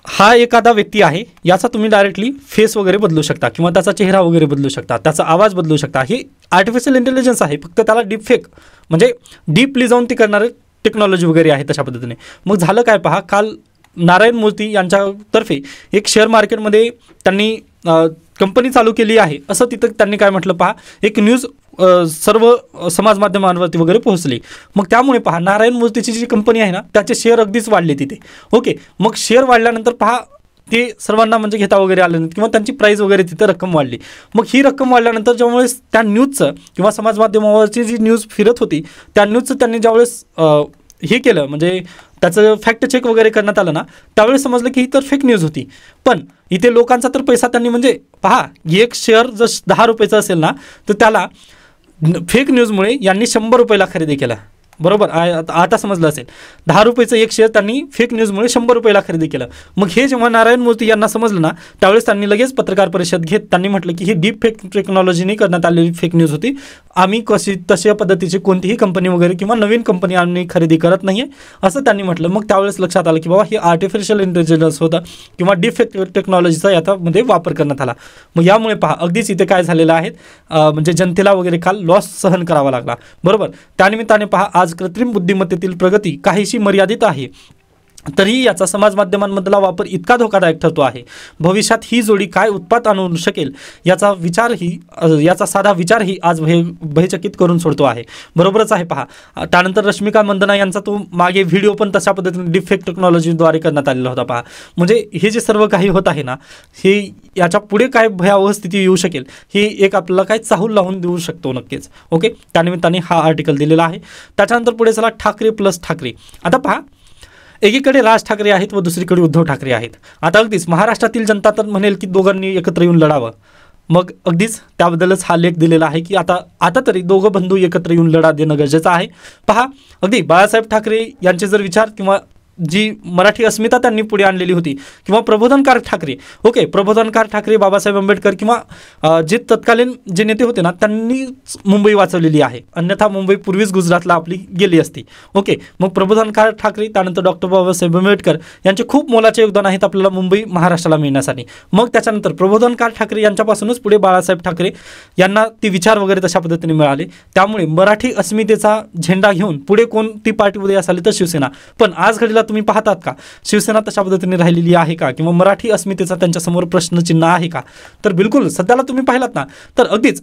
हा एखादा व्यक्ती आहे याचा तुम्ही डायरेक्टली फेस वगैरे बदलू शकता किंवा त्याचा चेहरा वगैरे बदलू शकता, त्याचा आवाज बदलू शकता. हे आर्टिफिशियल इंटेलिजन्स आहे, फक्त त्याला डीप फेक म्हणजे डीपली जाऊन ती करणारे टेक्नॉलॉजी वगैरे आहे तशा पद्धतीने. मग झालं काय पहा, काल नारायण मूर्ती यांच्यातर्फे एक शेअर मार्केटमध्ये त्यांनी कंपनी चालू केली आहे असं तिथं त्यांनी काय म्हटलं पहा, एक न्यूज सर्व समाज माध्यमांवरती वगैरे पोहोचली. मग त्यामुळे पहा नारायण मूर्तीची जी कंपनी आहे ना त्याचे शेअर अगदीच वाढले तिथे. ओके, मग शेअर वाढल्यानंतर पहा ते सर्वांना म्हणजे घेता वगैरे आलं नाही किंवा त्यांची प्राईस वगैरे तिथं रक्कम वाढली. मग ही रक्कम वाढल्यानंतर ज्यावेळेस त्या न्यूजचं किंवा समाज माध्यमावरची जी न्यूज फिरत होती त्या न्यूजचं त्यांनी ज्यावेळेस हे केलं म्हणजे त्याचं फॅक्ट चेक वगैरे करण्यात आलं ना त्यावेळेस समजलं की ही तर फेक न्यूज होती. पण इथे लोकांचा तर पैसा त्यांनी म्हणजे पहा, एक शेअर जर 10 रुपयाचा असेल ना तर त्याला फेक न्यूजमुळे यांनी 100 रुपयाला खरेदी केला बरोबर. आता समजलं असेल, 10 रुपयाचं एक शेअर त्यांनी फेक न्यूजमुळे 100 रुपयाला खरेदी केलं. मग हे जेव्हा नारायण मूर्ती यांना समजलं ना त्यावेळेस त्यांनी लगेच पत्रकार परिषद घेत त्यांनी म्हटलं की ही डीप फेक टेक्नॉलॉजीने करण्यात आलेली फेक न्यूज होती, आम्ही तशा पद्धतीची कोणतीही कंपनी वगैरे किंवा नवीन कंपनी आम्ही खरेदी करत नाही आहे असं त्यांनी म्हटलं. मग त्यावेळेस लक्षात आलं की बाबा हे आर्टिफिशियल इंटेलिजन्स होतं किंवा डीप फेक टेक्नॉलॉजीचा याच्यामध्ये वापर करण्यात आला. मग यामुळे पहा अगदीच इथे काय झालेलं आहे म्हणजे जनतेला वगैरे काल लॉस सहन करावा लागला बरोबर. त्यानिमित्ताने पहा आज कृत्रिम बुद्धिमत्तेतील प्रगती काहीशी मर्यादित आहे. तरीही याचा समाज माध्यमांमधला वापर इतका धोकादायक ठरतो आहे. भविष्यात ही जोडी काय उत्पात आणू शकेल याचा साधा विचारही आज भयचकित करून सोडतो आहे. बरोबरच आहे पहा. त्यानंतर रश्मिका मंदना यांचा तो मागे व्हिडिओ पण तशा पद्धतीने डिफेक्ट टेक्नॉलॉजीद्वारे करण्यात आलेला होता पहा. म्हणजे हे जे सर्व काही होत आहे ना, हे याच्या पुढे काय भयावह स्थिती येऊ शकेल ही एक आपल्याला काय चाहूल लावून देऊ शकतो नक्कीच. ओके, त्यानिमित्ताने हा आर्टिकल दिलेला आहे. त्याच्यानंतर पुढे चला, ठाकरे प्लस ठाकरे. आता पहा, एकीकडे राज ठाकरे आहेत व दुसरीकडे उद्धव ठाकरे आहेत. आता अगदीच महाराष्ट्रातील जनता तर म्हणेल की दोघांनी एकत्र येऊन लढावं. मग अगदीच त्याबद्दलच हा लेख दिलेला आहे की आता तरी दोघं बंधू एकत्र येऊन लढा देणं गरजेचं आहे. पहा, अगदी बाळासाहेब ठाकरे यांचे जर विचार किंवा जी मराठी अस्मिता त्यांनी पुढे आणलेली होती किंवा प्रबोधनकार ठाकरे, ओके, प्रबोधनकार ठाकरे, बाबासाहेब आंबेडकर किंवा जे तत्कालीन जे नेते होते ना, त्यांनी मुंबई वाचवलेली आहे. अन्यथा मुंबई पूर्वीच गुजरातला आपली गेली असती. ओके, मग प्रबोधनकार ठाकरे, त्यानंतर डॉक्टर बाबासाहेब आंबेडकर यांचे खूप मोलाचे योगदान आहेत आपल्याला मुंबई महाराष्ट्राला मिळण्यासाठी. मग त्याच्यानंतर प्रबोधनकार ठाकरे यांच्यापासूनच पुढे बाळासाहेब ठाकरे यांना ती विचार वगैरे तशा पद्धतीने मिळाले. त्यामुळे मराठी अस्मितेचा झेंडा घेऊन पुढे कोणती पार्टी उदयास आली तर शिवसेना. पण आज घडीला तुम्ही पाहतात का शिवसेना तशा पद्धतीने राहिलेली आहे का, किंवा मराठी अस्मितेचा त्यांच्यासमोर प्रश्नचिन्ह आहे का? तर बिलकुल सध्याला तुम्ही पाहिलात ना, तर अगदीच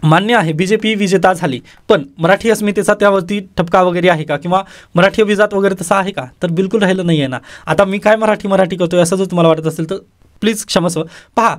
मान्य आहे बीजेपी विजेता झाली, पण मराठी अस्मितेचा त्यावरती ठपका वगैरे आहे का, किंवा मराठी अभिजात वगैरे तसा आहे का? तर बिलकुल राहिलं नाही आहे ना. आता मी काय मराठी करतोय असं जर तुम्हाला वाटत असेल तर प्लीज क्षमस्व. पहा,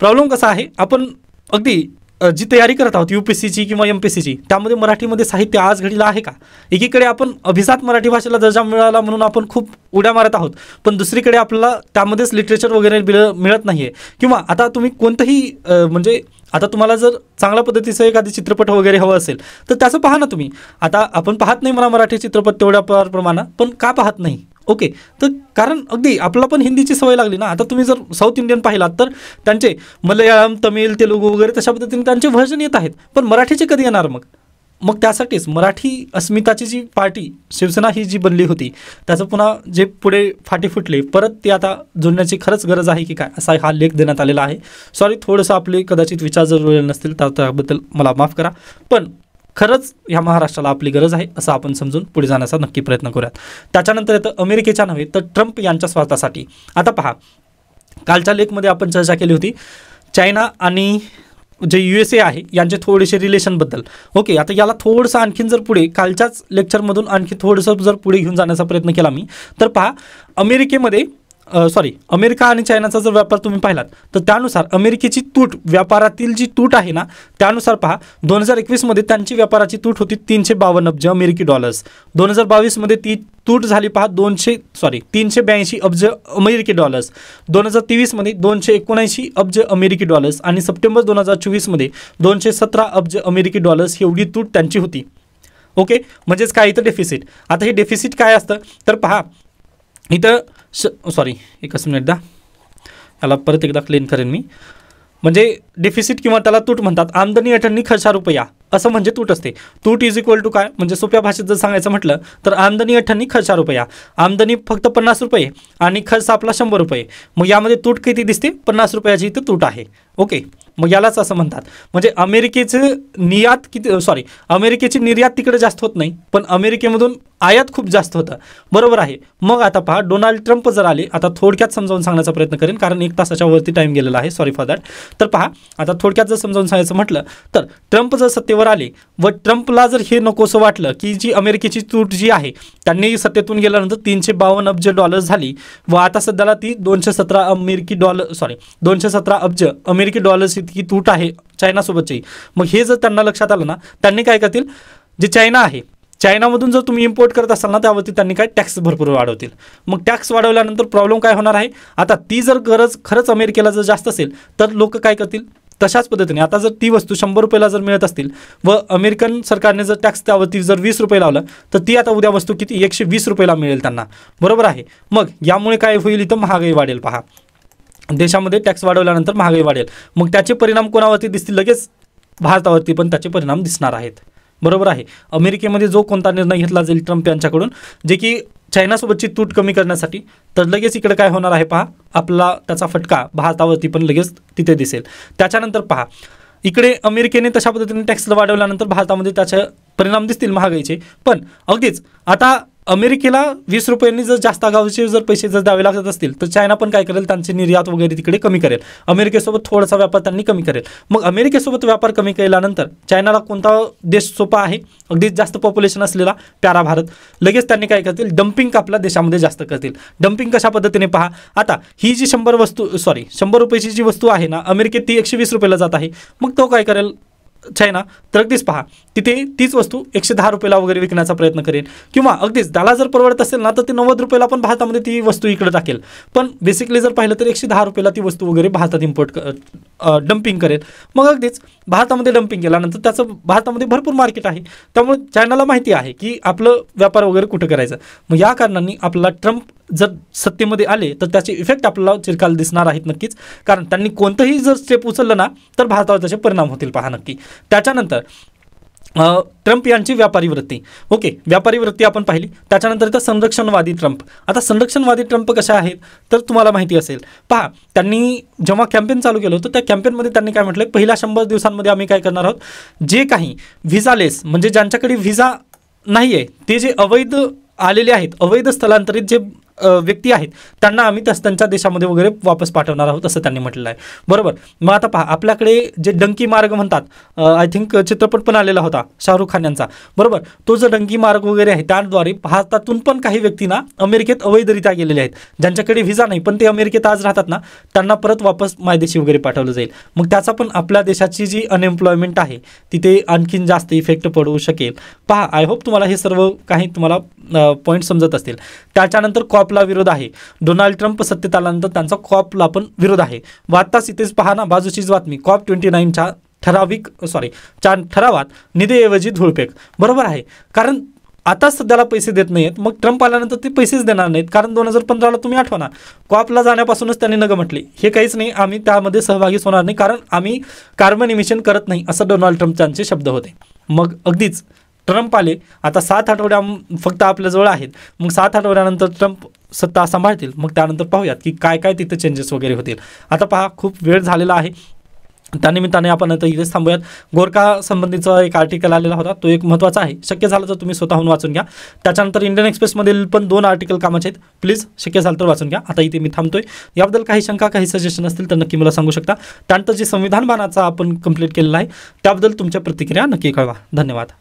प्रॉब्लेम कसा आहे, आपण अगदी जी तयारी करत आहोत UPSCची किंवा MPSCची, त्यामध्ये मराठीमध्ये साहित्य आज घडीला आहे का? एकीकडे आपण अभिजात मराठी भाषेला दर्जा मिळाला म्हणून आपण खूप उड्या मारत आहोत, पण दुसरीकडे आपल्याला त्यामध्येच लिटरेचर वगैरे मिळत नाही आहे. किंवा आता तुम्ही कोणतंही म्हणजे आता तुम्हाला जर चांगल्या पद्धतीचं एखादी चित्रपट वगैरे हवं असेल तर त्याचं पहा ना तुम्ही. आता आपण पाहत नाही मला मराठी चित्रपट तेवढ्या प्रमाणात, पण का पाहत नाही? ओके, तर कारण अगदी आपल्याला पण हिंदीची सवय लागली ना. आता तुम्ही जर साऊथ इंडियन पाहिलात तर त्यांचे मल्याळम, तमिळ, तेलुगू वगैरे तशा पद्धतीने त्यांचे व्हर्जन येत आहेत, पण मराठीचे कधी येणार? मग त्यासाठीच मराठी अस्मिताची जी पार्टी शिवसेना ही जी बनली होती त्याचं पुन्हा जे पुढे फाटी फुटले परत ते आता जोडण्याची खरंच गरज आहे की काय, असा हा लेख देण्यात आलेला आहे. सॉरी, थोडंसं आपले कदाचित विचार जर जुळले नसतील तर त्याबद्दल मला माफ करा, पण खरंच ह्या महाराष्ट्राला आपली गरज आहे असं आपण समजून पुढे जाण्याचा नक्की प्रयत्न करूयात. त्याच्यानंतर येतं अमेरिकेच्या नव्हे तर ट्रम्प यांच्या स्वार्थासाठी. आता पहा, कालच्या लेखमध्ये आपण चर्चा केली होती चायना आणि जे USA आहे यांचे थोडेसे रिलेशनबद्दल. ओके, आता याला थोडंसं आणखीन जर पुढे कालच्याच लेक्चरमधून आणखी थोडंसं जर पुढे घेऊन जाण्याचा प्रयत्न केला मी, तर पहा, अमेरिका आणि चायनाचा जर व्यापार तुम्ही पाहिलात तर त्यानुसार अमेरिकेची तूट, व्यापारातील जी तूट आहे ना, त्यानुसार पहा 2021मध्ये त्यांची व्यापाराची तूट होती 352 अब्ज अमेरिकी डॉलर्स. 2022मध्ये ती तूट झाली पहा 382 अब्ज अमेरिकी डॉलर्स. 2023मध्ये 279 अब्ज अमेरिकी डॉलर्स आणि सप्टेंबर 2024मध्ये 217 अब्ज अमेरिकी डॉलर्स एवढी तूट त्यांची होती. ओके, म्हणजेच काय इथं डेफिसिट. आता हे डेफिसिट काय असतं तर पहा इथं एकच मिनिट द्या, याला परत एकदा क्लीन करेन मी. म्हणजे डेफिसिट किंवा त्याला तूट म्हणतात. आमदनी अठ्ठ्याण्णव खर्चा रुपया असं म्हणजे तूट असते. तूट इज इक्वल टू काय, म्हणजे सोप्या भाषेत जर सांगायचं म्हटलं तर आमदनी अठ्ठ्याण्णव खर्चा रुपया. आमदनी फक्त 50 रुपये आणि खर्च आपला 100 रुपये. मग यामध्ये तूट किती दिसते? 50 रुपयाची इथं तूट आहे. ओके, मग यालाच असं म्हणतात. म्हणजे अमेरिकेची निर्यात तिकडे जास्त होत नाही, पण अमेरिकेमधून आयात खूप जास्त होतं. बरोबर आहे. मग आता पहा, डोनाल्ड ट्रम्प जर आले, आता थोडक्यात समजावून सांगण्याचा प्रयत्न करेन कारण 1 तासाच्या वरती टाईम गेलेला आहे, सॉरी फॉर दॅट. तर पहा, आता थोडक्यात जर समजावून सांगायचं म्हटलं तर ट्रम्प जर सत्तेवर आले व ट्रम्पला जर हे नकोसं वाटलं की जी अमेरिकेची तूट जी आहे त्यांनी सत्तेतून गेल्यानंतर 352 अब्ज डॉलर्स झाली व आता सध्याला ती 217 अब्ज अमेरिकी डॉलर्स इतकी तूट आहे चायनासोबतची. मग हे जर त्यांना लक्षात आलं ना, त्यांनी काय करतील, जे चायना आहे चायनामधून जर तुम्ही इम्पोर्ट करत असाल ना त्यावरती त्यांनी काय टॅक्स भरपूर वाढवतील. मग टॅक्स वाढवल्यानंतर प्रॉब्लेम काय होणार आहे, आता ती जर गरज खरंच अमेरिकेला जर जास्त असेल तर लोक काय करतील, तशाच पद्धतीने आता जर ती वस्तू 100 रुपयाला जर मिळत असतील व अमेरिकन सरकारने जर टॅक्स त्यावरती जर 20 रुपये लावलं तर ती आता उद्या वस्तू किती 120 रुपयाला मिळेल त्यांना. बरोबर आहे. मग यामुळे काय होईल, इथं महागाई वाढेल. पहा, देशामध्ये टॅक्स वाढवल्यानंतर महागाई वाढेल. मग त्याचे परिणाम कोणावरती दिसतील, लगेच भारतावरती पण त्याचे परिणाम दिसणार आहेत. बरोबर आहे. अमेरिकेमध्ये जो कोणता निर्णय घेतला जाईल ट्रम्प यांच्याकडून, जे की चायनासोबतची तूट कमी करण्यासाठी, तर लगेच इकडे काय होणार आहे पहा, आपला त्याचा फटका भारतावरती पण लगेच तिथे दिसेल. त्याच्यानंतर पहा, इकडे अमेरिकेने तशा पद्धतीने टॅक्स वाढवल्यानंतर भारतामध्ये त्याचे परिणाम दिसतील महागाईचे. पण अगदीच आता अमेरिकेला 20 रुपयांनी जर जास्त आगाऊचे जर पैसे जर द्यावे लागत असतील तर चायना पण काय करेल, त्यांची निर्यात वगैरे तिकडे कमी करेल, अमेरिकेसोबत थोडासा व्यापार त्यांनी कमी करेल. मग अमेरिकेसोबत व्यापार कमी केल्यानंतर चायनाला कोणता देश सोपा आहे, अगदीच जास्त पॉप्युलेशन असलेला प्यारा भारत. लगेच त्यांनी काय करतील, डम्पिंग आपल्या देशामध्ये जास्त करतील. डम्पिंग कशा पद्धतीने पहा, आता ही जी 100 रुपयाची जी वस्तू आहे ना, अमेरिकेत ती 120 रुपयाला जात आहे. मग तो काय करेल चायना, तर अगदीच पहा तिथे तीच वस्तू 110 रुपयाला वगैरे विकण्याचा प्रयत्न करेल, किंवा अगदीच त्याला जर परवडत असेल ना तर ती 90 रुपयाला पण भारतामध्ये ती वस्तू इकडे टाकेल. पण बेसिकली जर पाहिलं तर 110 रुपयाला ती वस्तू वगैरे भारतात डम्पिंग करेल. मग अगदीच भारतामध्ये डम्पिंग केल्यानंतर त्याचं भारतामध्ये भरपूर मार्केट आहे, त्यामुळे चायनाला माहिती आहे की आपलं व्यापार वगैरे कुठं करायचं. मग या कारणाने आपल्याला ट्रम्प जर सत्तेमध्ये आले तर त्याचे इफेक्ट आपल्याला चिरकाल दिसणार आहेत नक्कीच, कारण त्यांनी कोणतंही जर स्टेप उचललं ना तर भारतावर त्याचे परिणाम होतील पहा नक्की. त्याच्यानंतर ट्रम्प यांची व्यापारी वृत्ती. ओके, व्यापारी वृत्ती आपण पाहिली. त्याच्यानंतर इथं संरक्षणवादी ट्रम्प. आता संरक्षणवादी ट्रम्प कशा आहेत तर तुम्हाला माहिती असेल, पहा त्यांनी जेव्हा कॅम्पेन चालू केलं होतं त्या कॅम्पेनमध्ये त्यांनी काय म्हटलं, पहिल्या 100 दिवसांमध्ये आम्ही काय करणार आहोत, जे काही व्हिसालेस म्हणजे ज्यांच्याकडे व्हिसा नाही आहे ते जे अवैध आलेले आहेत, अवैध स्थलांतरित जे व्यक्ती आहेत त्यांना आम्ही त्यांच्या देशामध्ये वगैरे वापस पाठवणार आहोत असं त्यांनी म्हटलेलं आहे. बरोबर. मग आता पहा आपल्याकडे जे डंकी मार्ग म्हणतात, आय थिंक चित्रपट पण आलेला होता शाहरुख खान यांचा, बरोबर. तो जो डंकी मार्ग वगैरे आहे त्याद्वारे भारतातून पण काही व्यक्तींना अमेरिकेत अवैधरित्या गेलेले आहेत, ज्यांच्याकडे व्हिसा नाही पण ते अमेरिकेत आज राहतात ना, त्यांना परत वापस मायदेशी वगैरे पाठवलं जाईल. मग त्याचा पण आपल्या देशाची जी अनएम्प्लॉयमेंट आहे तिथे आणखीन जास्त इफेक्ट पडू शकेल. पहा, आय होप तुम्हाला हे सर्व काही तुम्हाला पॉईंट समजत असतील. त्याच्यानंतर कॉपला विरोध आहे. डोनाल्ड ट्रम्प सत्तेत आल्यानंतर त्यांचा कॉपला पण विरोध आहे. आत्ताच इथेच पहा ना बाजूचीच बातमी, COP29च्या ठरावात निधीऐवजी धूळफेक. बरोबर आहे, कारण आता सध्याला पैसे देत नाहीत, मग ट्रम्प आल्यानंतर ते पैसेच देणार नाहीत, कारण 2015ला तुम्ही आठवा ना कॉपला जाण्यापासूनच त्यांनी नगं म्हटले, हे काहीच नाही, आम्ही त्यामध्ये सहभागीच होणार नाही, कारण आम्ही कार्बन इमिशन करत नाही, असं डोनाल्ड ट्रम्पचे शब्द होते. मग अगदीच ट्रम्प आले, आता 7 आठवड्या फक्त आपल्याजवळ आहेत, मग 7 आठवड्यानंतर ट्रम्प सत्ता सांभाळतील, मग त्यानंतर पाहूयात की काय काय तिथे चेंजेस वगैरे होतील. आता पहा खूप वेळ झालेला आहे, त्यानिमित्ताने आपण आता इथेच थांबूयात. गोरखा संबंधीचा एक आर्टिकल आलेला होता, तो एक महत्त्वाचा आहे, शक्य झालं तर तुम्ही स्वतःहून वाचून घ्या. त्याच्यानंतर इंडियन एक्सप्रेसमधील पण 2 आर्टिकल कामाचे आहेत, प्लीज शक्य झालं तर वाचून घ्या. आता इथे मी थांबतोय. याबद्दल काही शंका काही सजेशन असतील तर नक्की मला सांगू शकता. त्यानंतर जे संविधान बाणाचा आपण कंप्लीट केलेला आहे त्याबद्दल तुमच्या प्रतिक्रिया नक्की कळवा. धन्यवाद.